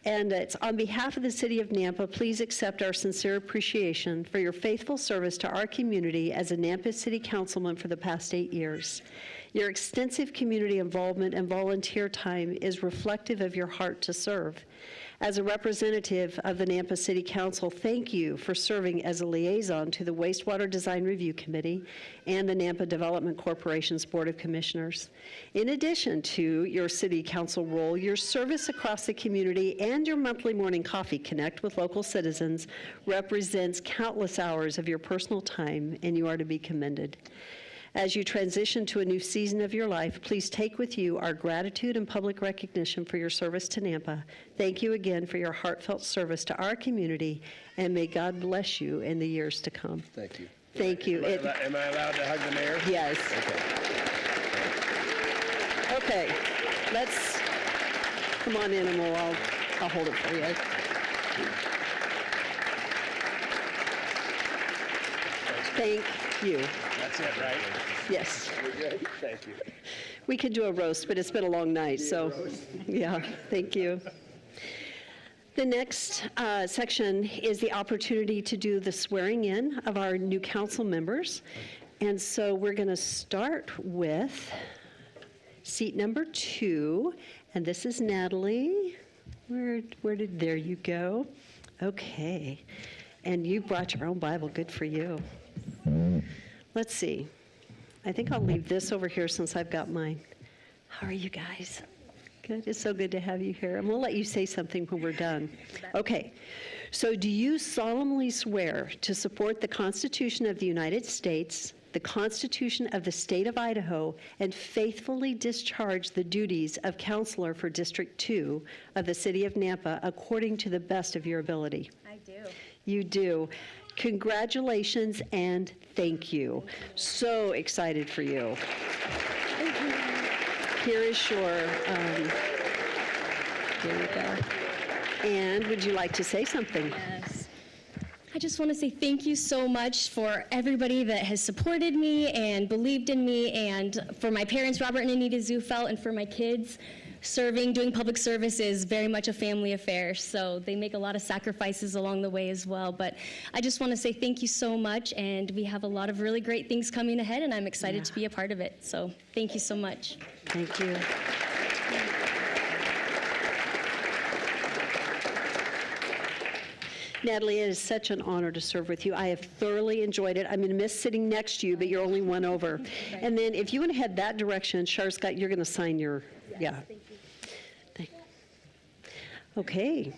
And it's on behalf of the City of Nampa, please accept our sincere appreciation for your faithful service to our community as a Nampa City Councilman for the past 8 years. Your extensive community involvement and volunteer time is reflective of your heart to serve. As a representative of the Nampa City Council, thank you for serving as a liaison to the Wastewater Design Review Committee and the Nampa Development Corporation's Board of Commissioners. In addition to your City Council role, your service across the community and your monthly morning coffee connect with local citizens represents countless hours of your personal time, and you are to be commended. As you transition to a new season of your life, please take with you our gratitude and public recognition for your service to Nampa. Thank you again for your heartfelt service to our community, and may God bless you in the years to come. Thank you. Thank you. Am I allowed to hug the mayor? Yes. Okay. Let's come on in, and I'll hold it for you. Thank you. That's it, right? Yes. We're good. Thank you. We could do a roast, but it's been a long night, so yeah, thank you. The next section is the opportunity to do the swearing in of our new council members. And so we're going to start with seat number 2, and this is Natalie. There you go. Okay. And you brought your own Bible, good for you. Let's see. I think I'll leave this over here since I've got mine. How are you guys? Good. It's so good to have you here. And we'll let you say something when we're done. Okay. So do you solemnly swear to support the Constitution of the United States, the Constitution of the State of Idaho, and faithfully discharge the duties of counselor for District 2 of the City of Nampa according to the best of your ability? I do. You do. Congratulations and thank you. So excited for you. Here is your, there you go. And would you like to say something? Yes. I just want to say thank you so much for everybody that has supported me and believed in me, and for my parents, Robert and Anita Zufelt, and for my kids. Doing public service is very much a family affair, so they make a lot of sacrifices along the way as well. But I just want to say thank you so much, and we have a lot of really great things coming ahead, and I'm excited to be a part of it. So thank you so much. Thank you. Natalie, it is such an honor to serve with you. I have thoroughly enjoyed it. I'm going to miss sitting next to you, but you're only one over. Right. And then if you want to head that direction, Scott, you're going to sign your, yeah. Thank you. Okay.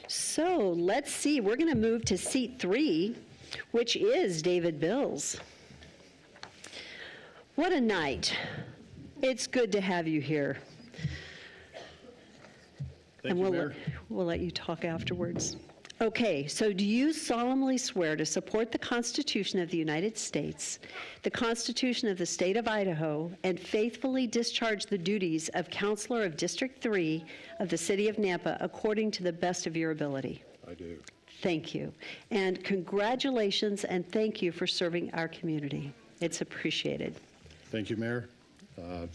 So let's see. We're going to move to seat 3, which is David Bills. What a night. It's good to have you here. Thank you, Mayor. We'll let you talk afterwards. Okay, so do you solemnly swear to support the Constitution of the United States, the Constitution of the State of Idaho, and faithfully discharge the duties of Counselor of District 3 of the City of Nampa according to the best of your ability? I do. Thank you. And congratulations and thank you for serving our community. It's appreciated. Thank you, Mayor. I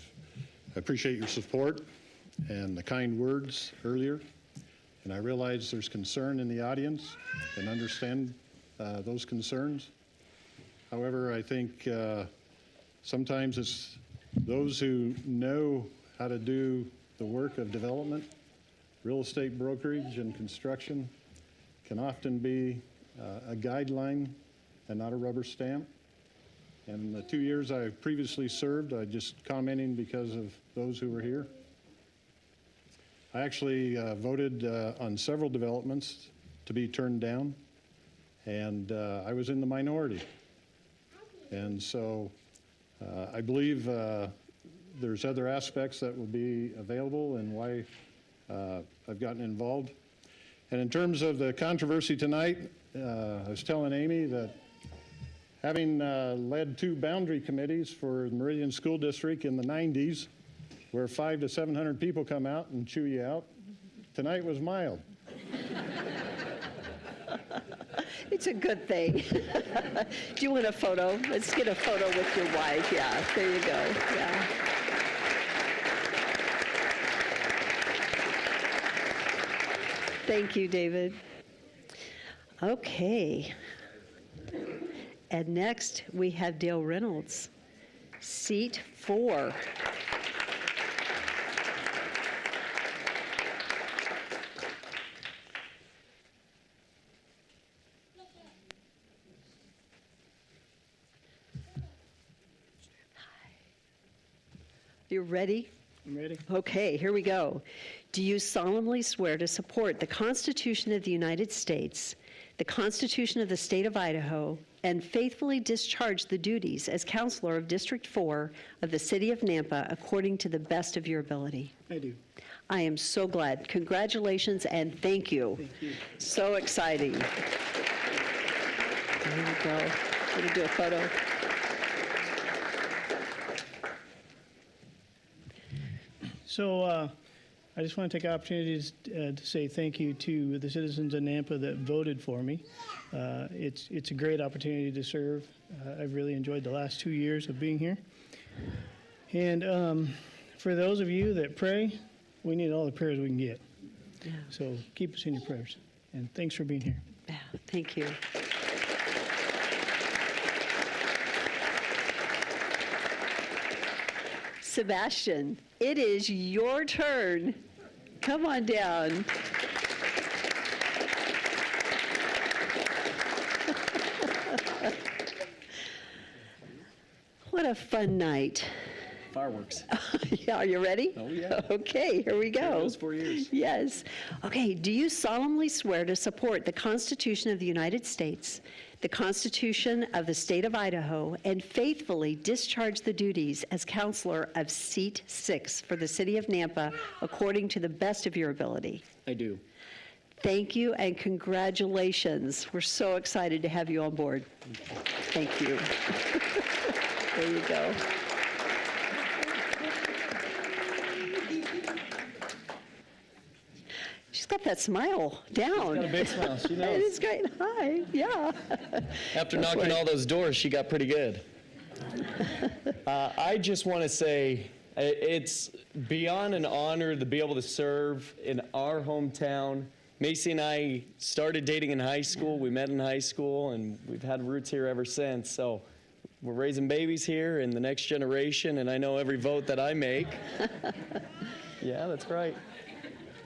appreciate your support and the kind words earlier. And I realize there's concern in the audience and understand those concerns. However, I think sometimes it's those who know how to do the work of development, real estate brokerage and construction can often be a guideline and not a rubber stamp. And in the 2 years I previously served, I just commenting because of those who were here. I actually voted on several developments to be turned down, and I was in the minority. And so I believe there's other aspects that will be available and why I've gotten involved. And in terms of the controversy tonight, I was telling Amy that having led 2 boundary committees for the Meridian School District in the 90s, where 500 to 700 people come out and chew you out, tonight was mild. It's a good thing. Do you want a photo? Let's get a photo with your wife. Yeah, there you go. Yeah. Thank you, David. Okay. And next, we have Dale Reynolds, seat 4. You ready? I'm ready. Okay, here we go. Do you solemnly swear to support the Constitution of the United States, the Constitution of the State of Idaho, and faithfully discharge the duties as Counselor of District 4 of the City of Nampa according to the best of your ability? I do. I am so glad. Congratulations and thank you. Thank you. So exciting. There you go. Let me do a photo. So I just want to take opportunities to say thank you to the citizens of Nampa that voted for me. It's a great opportunity to serve. I've really enjoyed the last 2 years of being here. And for those of you that pray, we need all the prayers we can get. So keep us in your prayers. And thanks for being here. Yeah, thank you. Sebastian, it is your turn. Come on down. What a fun night. Fireworks. Yeah, are you ready? Oh, yeah. Okay, here we go. Those 4 years. Yes. Okay, do you solemnly swear to support the Constitution of the United States, the Constitution of the State of Idaho, and faithfully discharge the duties as counselor of Seat 6 for the City of Nampa according to the best of your ability? I do. Thank you and congratulations. We're so excited to have you on board. Thank you. There you go. She's got that smile down. She's got a big smile. She knows. It is great. Hi. Yeah. After knocking all those doors, she got pretty good. I just want to say it's beyond an honor to be able to serve in our hometown. Macy and I started dating in high school. We met in high school, and we've had roots here ever since. So we're raising babies here in the next generation, and I know every vote that I make. Yeah, that's right.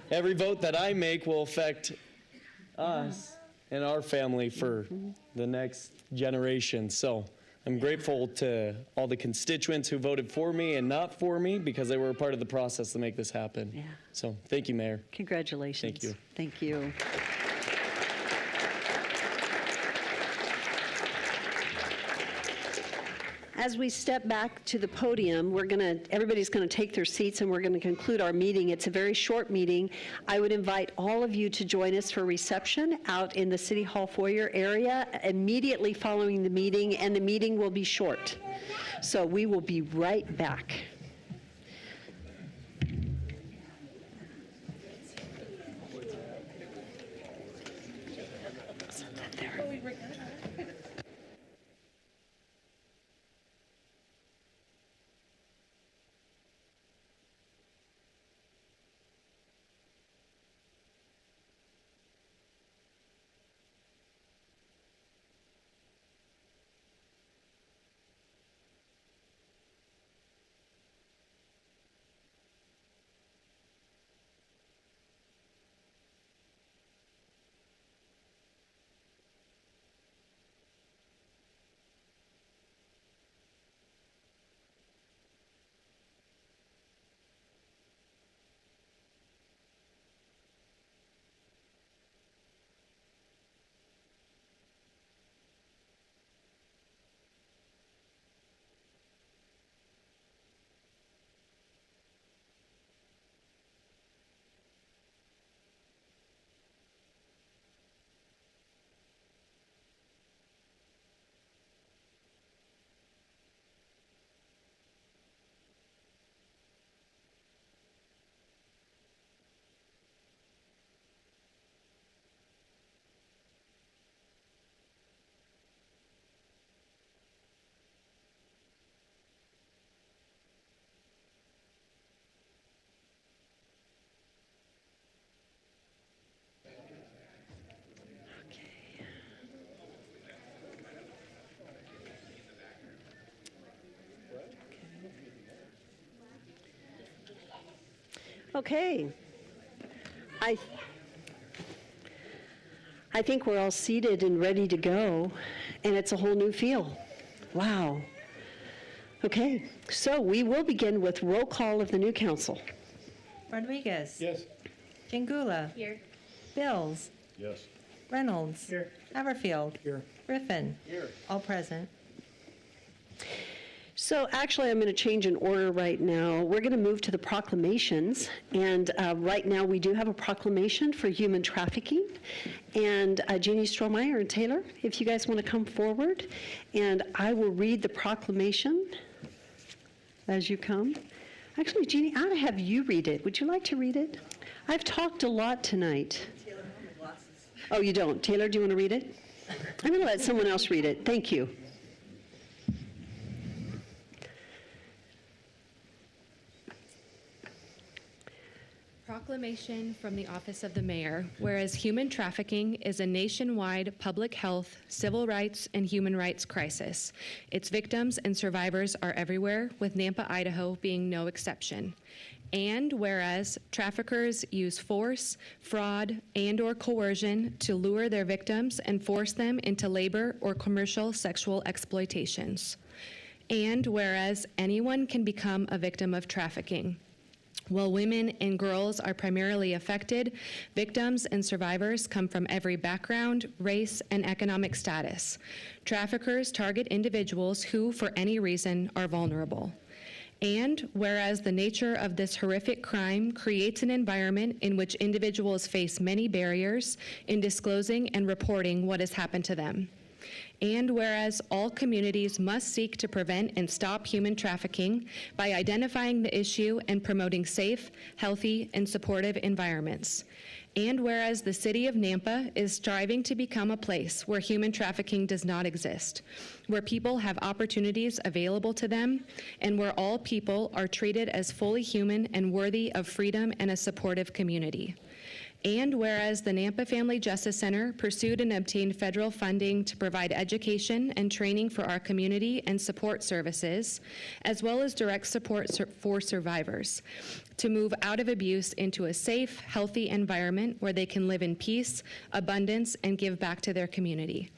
Every vote that I make will affect us and our family for the next generation. So I'm grateful to all the constituents who voted for me and not for me because they were a part of the process to make this happen. Yeah. So thank you, Mayor. Congratulations. Thank you. Thank you. As we step back to the podium, everybody's going to take their seats and we're going to conclude our meeting. It's a very short meeting. I would invite all of you to join us for reception out in the City Hall foyer area immediately following the meeting, and the meeting will be short. So we will be right back. Okay. I think we're all seated and ready to go, and it's a whole new feel. Wow. Okay, so we will begin with roll call of the new council. Rodriguez. Yes. Jingula. Here. Bills. Yes. Reynolds. Here. Haverfield. Here. Griffin. Here. All present. So actually, I'm going to change an order right now. We're going to move to the proclamations. And right now, we do have a proclamation for human trafficking. And Jeannie Strohmeyer and Taylor, if you guys want to come forward. And I will read the proclamation as you come. Actually, Jeannie, I ought to have you read it. Would you like to read it? I've talked a lot tonight. Oh, you don't? Taylor, do you want to read it? I'm going to let someone else read it. Thank you. Proclamation from the Office of the Mayor. Whereas human trafficking is a nationwide public health, civil rights, and human rights crisis. Its victims and survivors are everywhere, with Nampa, Idaho being no exception. And whereas traffickers use force, fraud, and/or coercion to lure their victims and force them into labor or commercial sexual exploitations. And whereas anyone can become a victim of trafficking. While women and girls are primarily affected, victims and survivors come from every background, race, and economic status. Traffickers target individuals who, for any reason, are vulnerable. And whereas the nature of this horrific crime creates an environment in which individuals face many barriers in disclosing and reporting what has happened to them. And whereas all communities must seek to prevent and stop human trafficking by identifying the issue and promoting safe, healthy, and supportive environments. And whereas the city of Nampa is striving to become a place where human trafficking does not exist, where people have opportunities available to them, and where all people are treated as fully human and worthy of freedom and a supportive community. And whereas the Nampa Family Justice Center pursued and obtained federal funding to provide education and training for our community and support services, as well as direct support for survivors, to move out of abuse into a safe, healthy environment where they can live in peace, abundance, and give back to their community.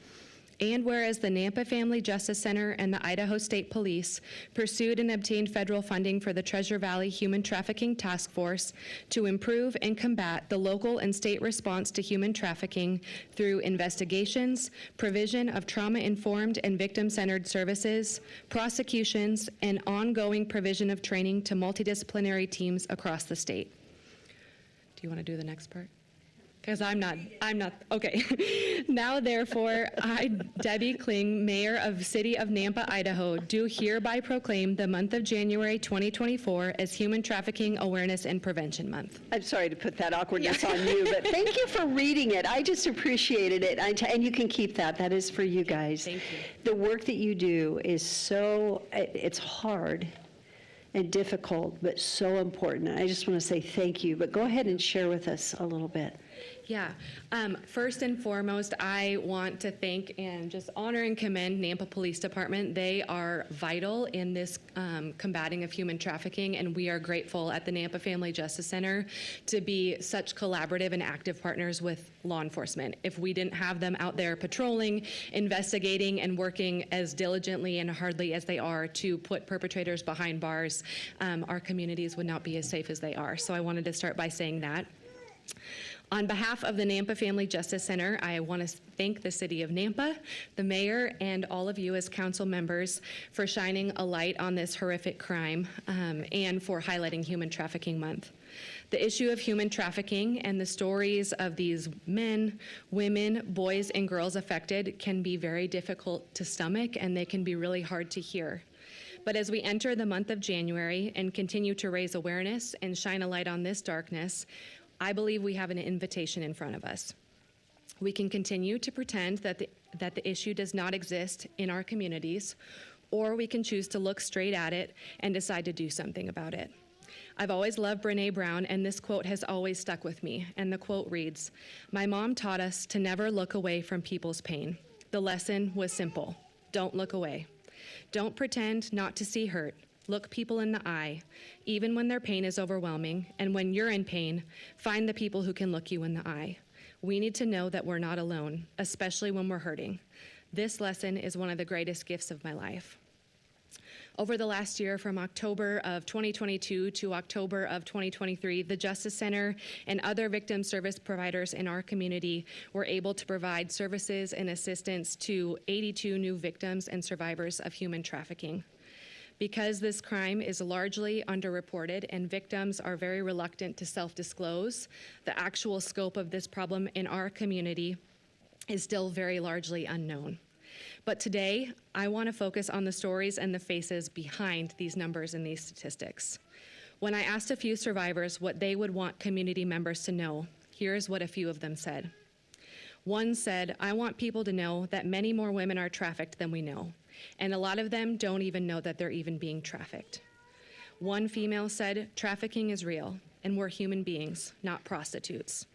And whereas the Nampa Family Justice Center and the Idaho State Police pursued and obtained federal funding for the Treasure Valley Human Trafficking Task Force to improve and combat the local and state response to human trafficking through investigations, provision of trauma-informed and victim-centered services, prosecutions, and ongoing provision of training to multidisciplinary teams across the state. Do you want to do the next part? Because I'm not, okay. Now, therefore, I, Debbie Kling, Mayor of City of Nampa, Idaho, do hereby proclaim the month of January 2024 as Human Trafficking Awareness and Prevention Month. I'm sorry to put that awkwardness on you, but thank you for reading it. I just appreciated it. And you can keep that. That is for you guys. Thank you. The work that you do is so, it's hard and difficult, but so important. I just want to say thank you, but go ahead and share with us a little bit. Yeah. First and foremost, I want to thank and just honor and commend Nampa Police Department. They are vital in this combating of human trafficking, and we are grateful at the Nampa Family Justice Center to be such collaborative and active partners with law enforcement. If we didn't have them out there patrolling, investigating, and working as diligently and hardly as they are to put perpetrators behind bars, our communities would not be as safe as they are. So I wanted to start by saying that. On behalf of the Nampa Family Justice Center, I want to thank the City of Nampa, the Mayor, and all of you as council members for shining a light on this horrific crime and for highlighting Human Trafficking Month. The issue of human trafficking and the stories of these men, women, boys, and girls affected can be very difficult to stomach, and they can be really hard to hear. But as we enter the month of January and continue to raise awareness and shine a light on this darkness, I believe we have an invitation in front of us. We can continue to pretend that the issue does not exist in our communities, or we can choose to look straight at it and decide to do something about it. I've always loved Brené Brown, and this quote has always stuck with me. And the quote reads, "My mom taught us to never look away from people's pain. The lesson was simple. Don't look away. Don't pretend not to see hurt. Look people in the eye, even when their pain is overwhelming, and when you're in pain, find the people who can look you in the eye. We need to know that we're not alone, especially when we're hurting. This lesson is one of the greatest gifts of my life." Over the last year, from October of 2022 to October of 2023, the Justice Center and other victim service providers in our community were able to provide services and assistance to 82 new victims and survivors of human trafficking. Because this crime is largely underreported and victims are very reluctant to self-disclose, the actual scope of this problem in our community is still very largely unknown. But today, I want to focus on the stories and the faces behind these numbers and these statistics. When I asked a few survivors what they would want community members to know, here's what a few of them said. One said, "I want people to know that many more women are trafficked than we know, and a lot of them don't even know that they're even being trafficked." One female said, "Trafficking is real, and we're human beings, not prostitutes."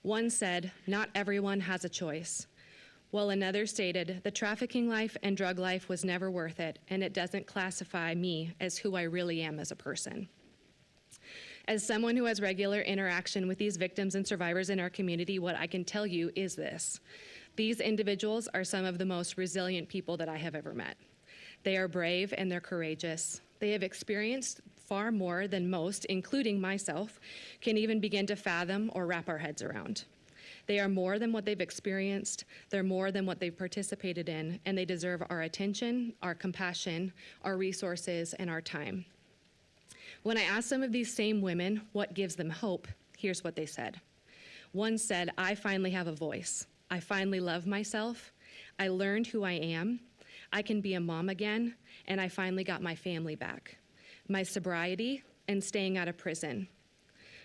One said, "Not everyone has a choice," while another stated, "The trafficking life and drug life was never worth it, and it doesn't classify me as who I really am as a person." As someone who has regular interaction with these victims and survivors in our community, what I can tell you is this: these individuals are some of the most resilient people that I have ever met. They are brave and they're courageous. They have experienced far more than most, including myself, can even begin to fathom or wrap our heads around. They are more than what they've experienced, they're more than what they've participated in, and they deserve our attention, our compassion, our resources, and our time. When I asked some of these same women what gives them hope, here's what they said. One said, "I finally have a voice. I finally love myself. I learned who I am. I can be a mom again, and I finally got my family back. My sobriety and staying out of prison."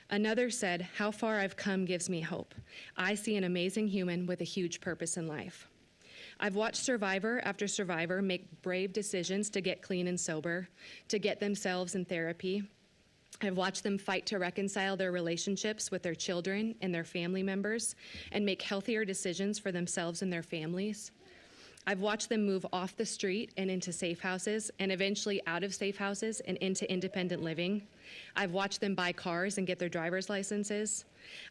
Another said, "How far I've come gives me hope. I see an amazing human with a huge purpose in life. I've watched survivor after survivor make brave decisions to get clean and sober, to get themselves in therapy. I've watched them fight to reconcile their relationships with their children and their family members and make healthier decisions for themselves and their families. I've watched them move off the street and into safe houses and eventually out of safe houses and into independent living. I've watched them buy cars and get their driver's licenses.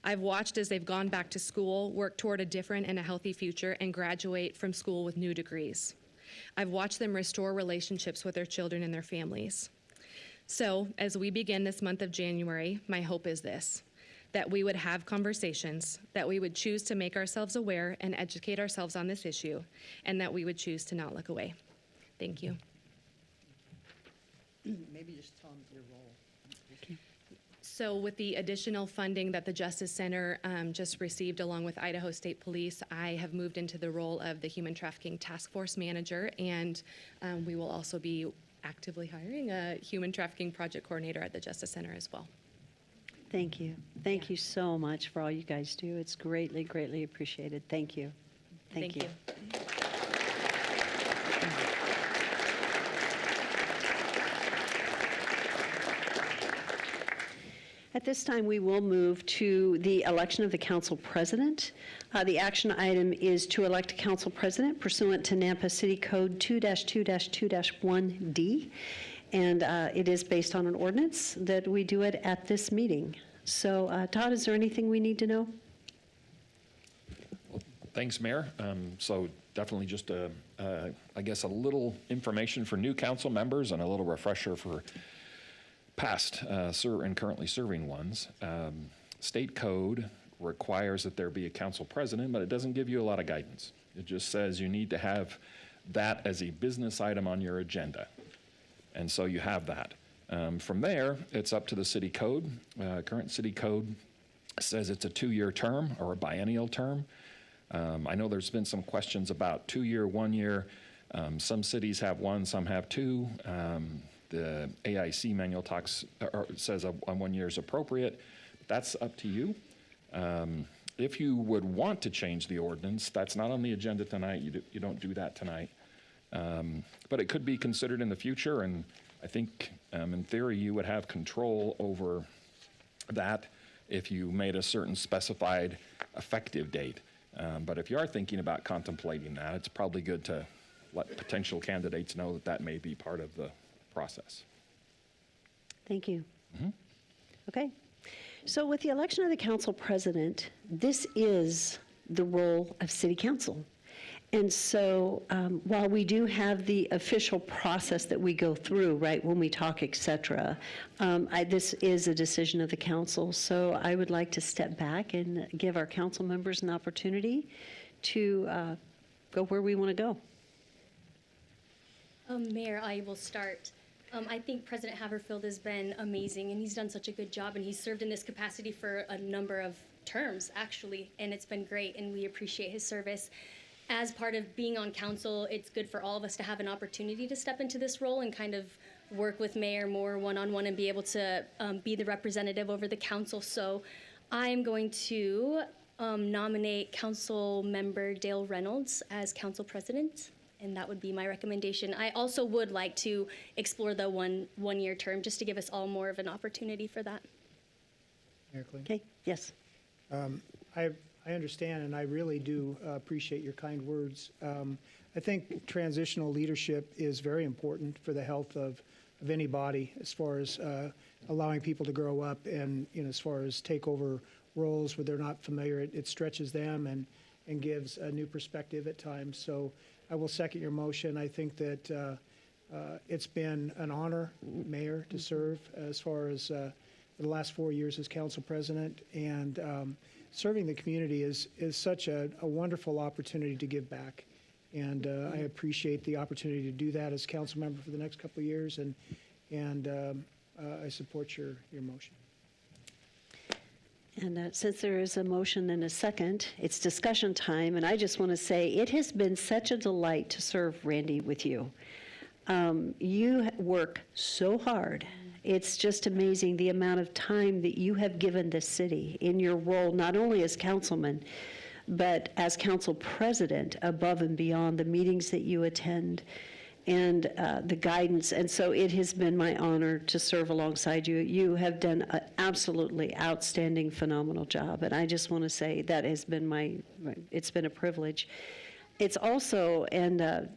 I've watched as they've gone back to school, work toward a different and a healthy future, and graduate from school with new degrees. I've watched them restore relationships with their children and their families. So, as we begin this month of January, my hope is this: that we would have conversations, that we would choose to make ourselves aware and educate ourselves on this issue, and that we would choose to not look away. Thank you. Maybe just tell them your role. So with the additional funding that the Justice Center just received along with Idaho State Police, I have moved into the role of the Human Trafficking Task Force Manager, and we will also be actively hiring a Human Trafficking Project Coordinator at the Justice Center as well. Thank you. Thank you so much for all you guys do. It's greatly, greatly appreciated. Thank you. Thank you. At this time, we will move to the election of the council president. The action item is to elect a council president pursuant to Nampa City Code 2-2-2-1D. And it is based on an ordinance that we do it at this meeting. So, Todd, is there anything we need to know? Thanks, Mayor. So definitely just, I guess, a little information for new council members and a little refresher for past and currently serving ones. State code requires that there be a council president, but it doesn't give you a lot of guidance. It just says you need to have that as a business item on your agenda. And so you have that. From there, it's up to the city code. Current city code says it's a 2-year term or a biennial term. I know there's been some questions about 2-year, 1 year. Some cities have 1, some have 2. The AIC manual says a 1 year is appropriate. That's up to you. If you would want to change the ordinance, that's not on the agenda tonight. You don't do that tonight. But it could be considered in the future, and I think in theory you would have control over that if you made a certain specified effective date. But if you are thinking about contemplating that, it's probably good to let potential candidates know that that may be part of the process. Thank you. Okay. So with the election of the council president, this is the role of city council. And so while we do have the official process that we go through, right, when we talk, et cetera, this is a decision of the council. So I would like to step back and give our council members an opportunity to go where we want to go. Mayor, I will start. I think President Haverfield has been amazing, and he's done such a good job, and he's served in this capacity for a number of terms, actually, and it's been great, and we appreciate his service. As part of being on council, it's good for all of us to have an opportunity to step into this role and kind of work with Mayor more one-on-one and be able to be the representative over the council. So I'm going to nominate Council Member Dale Reynolds as council president, and that would be my recommendation. I also would like to explore the one-year term, just to give us all more of an opportunity for that. Mayor Kling? Okay, yes. I understand, and I really do appreciate your kind words. I think transitional leadership is very important for the health of any body, as far as allowing people to grow up, and as far as take over roles where they're not familiar. It stretches them and gives a new perspective at times. So I will second your motion. I think that it's been an honor, Mayor, to serve as far as the last 4 years as council president, and serving the community is such a wonderful opportunity to give back. And I appreciate the opportunity to do that as council member for the next couple of years, and I support your motion. And since there is a motion and a second, it's discussion time, and I just want to say it has been such a delight to serve, Randy, with you. You work so hard. It's just amazing the amount of time that you have given this city in your role, not only as councilman, but as council president, above and beyond the meetings that you attend and the guidance. And so it has been my honor to serve alongside you. You have done an absolutely outstanding, phenomenal job. And I just want to say that has been it's been a privilege. It's also, and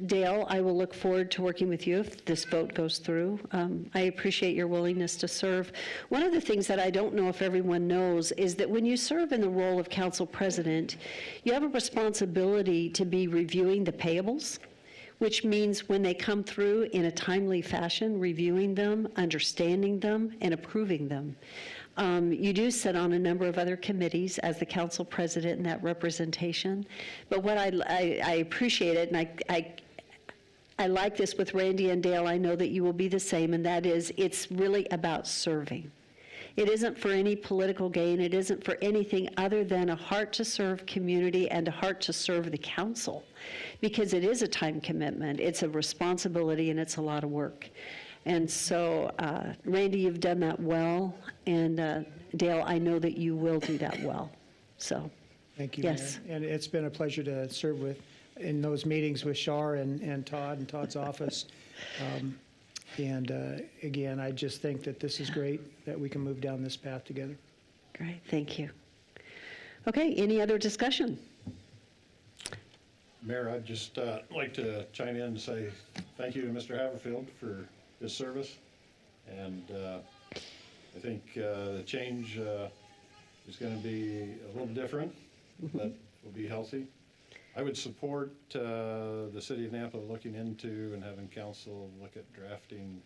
Dale, I will look forward to working with you if this vote goes through. I appreciate your willingness to serve. One of the things that I don't know if everyone knows is that when you serve in the role of council president, you have a responsibility to be reviewing the payables, which means when they come through in a timely fashion, reviewing them, understanding them, and approving them. You do sit on a number of other committees as the council president in that representation. But what I appreciate it, and I like this with Randy and Dale, I know that you will be the same, and that is it's really about serving. It isn't for any political gain. It isn't for anything other than a heart to serve community and a heart to serve the council, because it is a time commitment, it's a responsibility, and it's a lot of work. And so, Randy, you've done that well, and Dale, I know that you will do that well. So, thank you, yes. Mayor. And it's been a pleasure to serve in those meetings with Shar and Todd and Todd's office. Again, I just think that this is great that we can move down this path together. Great, thank you. Okay, any other discussion? Mayor, I'd just like to chime in and say thank you to Mr. Haverfield for his service. And I think the change is going to be a little different, but will be healthy. I would support the city of Nampa looking into and having council look at drafting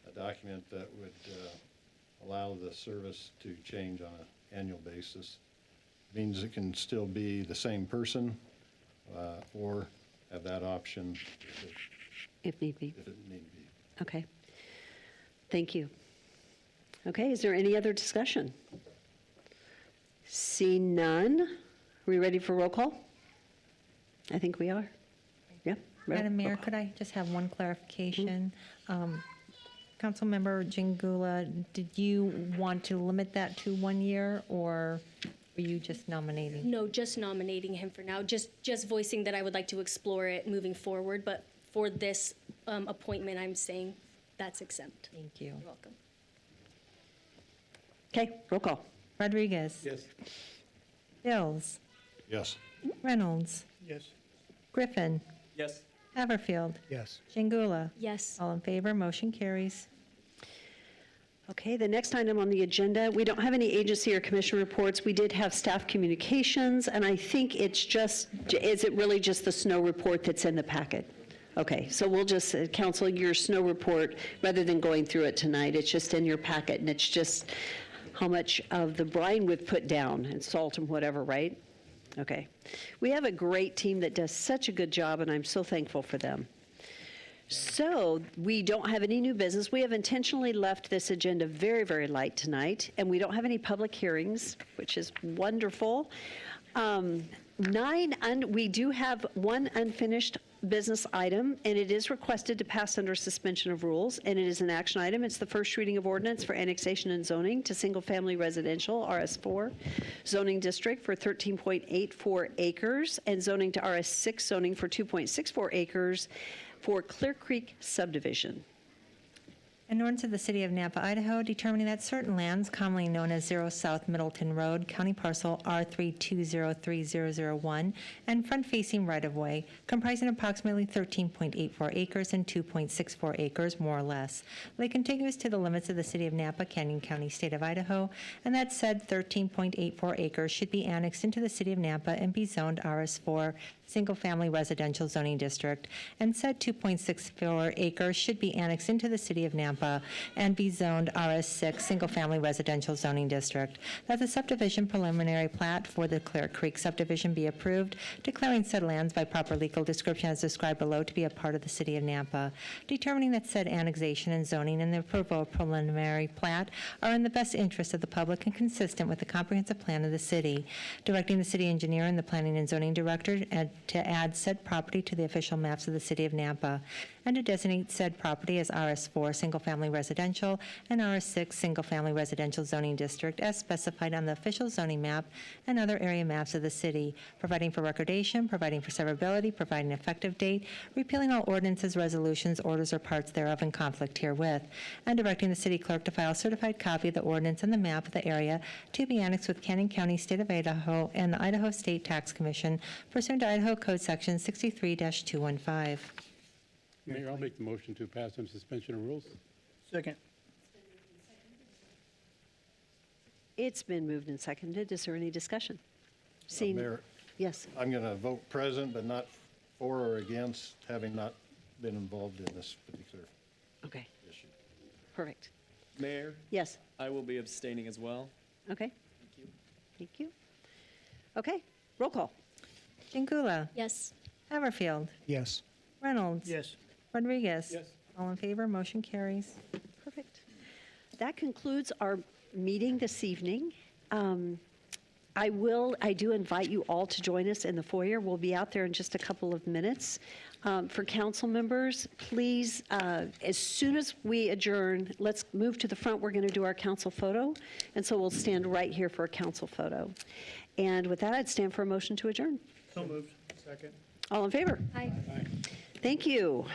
a document that would allow the service to change on an annual basis. It means it can still be the same person or have that option if need be. If it need be. Okay. Thank you. Okay, is there any other discussion? See none. Are we ready for roll call? I think we are. Yeah. Madam Mayor, could I just have one clarification? Councilmember Jingula, did you want to limit that to 1 year, or were you just nominating? No, just nominating him for now, just voicing that I would like to explore it moving forward, but for this appointment, I'm saying that's exempt. Thank you. You're welcome. Okay, roll call. Rodriguez. Yes. Bills. Yes. Reynolds. Yes. Griffin. Yes. Haverfield. Yes. Jingula. Yes. All in favor, motion carries. Okay, the next item on the agenda, we don't have any agency or commission reports. We did have staff communications, and I think it's just, is it really just the snow report that's in the packet? Okay, so we'll just, council, your snow report, rather than going through it tonight, it's just in your packet, and it's just how much of the brine we've put down, and salt and whatever, right? Okay. We have a great team that does such a good job, and I'm so thankful for them. So we don't have any new business. We have intentionally left this agenda very, very light tonight, and we don't have any public hearings, which is wonderful. We do have one unfinished business item, and it is requested to pass under suspension of rules, and it is an action item. It's the first reading of ordinance for annexation and zoning to single-family residential, RS4 zoning district for 13.84 acres, and zoning to RS6 zoning for 2.64 acres for Clear Creek subdivision. An ordinance of the City of Nampa, Idaho, determining that certain lands commonly known as 0 South Middleton Road, County Parcel R3203001, and front-facing right-of-way, comprising approximately 13.84 acres and 2.64 acres, more or less, lay contiguous to the limits of the City of Nampa, Canyon County, State of Idaho, and that said 13.84 acres should be annexed into the City of Nampa and be zoned RS4 single-family residential zoning district, and said 2.64 acres should be annexed into the City of Nampa and be zoned RS6 single-family residential zoning district, that the subdivision preliminary plat for the Clear Creek subdivision be approved, declaring said lands by proper legal description as described below to be a part of the City of Nampa, determining that said annexation and zoning and the approval of preliminary plat are in the best interest of the public and consistent with the comprehensive plan of the city, directing the city engineer and the planning and zoning director to add said property to the official maps of the City of Nampa, and to designate said property as RS4 single-family residential and RS6 single-family residential zoning district as specified on the official zoning map and other area maps of the city, providing for recordation, providing for severability, providing an effective date, repealing all ordinances, resolutions, orders, or parts thereof in conflict herewith, and directing the city clerk to file a certified copy of the ordinance and the map of the area to be annexed with Canyon County, State of Idaho, and the Idaho State Tax Commission pursuant to Idaho Code Section 63-215. Mayor, I'll make the motion to pass on suspension of rules. Second. It's been moved and seconded. Is there any discussion? Seeing, Mayor, yes. I'm going to vote present, but not for or against, having not been involved in this particular Okay. issue. Perfect. Mayor, Yes. I will be abstaining as well. Okay. Thank you. Okay. Roll call. Ingula. Yes. Haverfield. Yes. Reynolds. Yes. Rodriguez. Yes. All in favor, motion carries. Perfect. That concludes our meeting this evening. I do invite you all to join us in the foyer. We'll be out there in just a couple of minutes. For council members, please, as soon as we adjourn, let's move to the front. We're going to do our council photo, and so we'll stand right here for a council photo. And with that, I'd stand for a motion to adjourn. So moved. Second. All in favor? Aye. Thank you.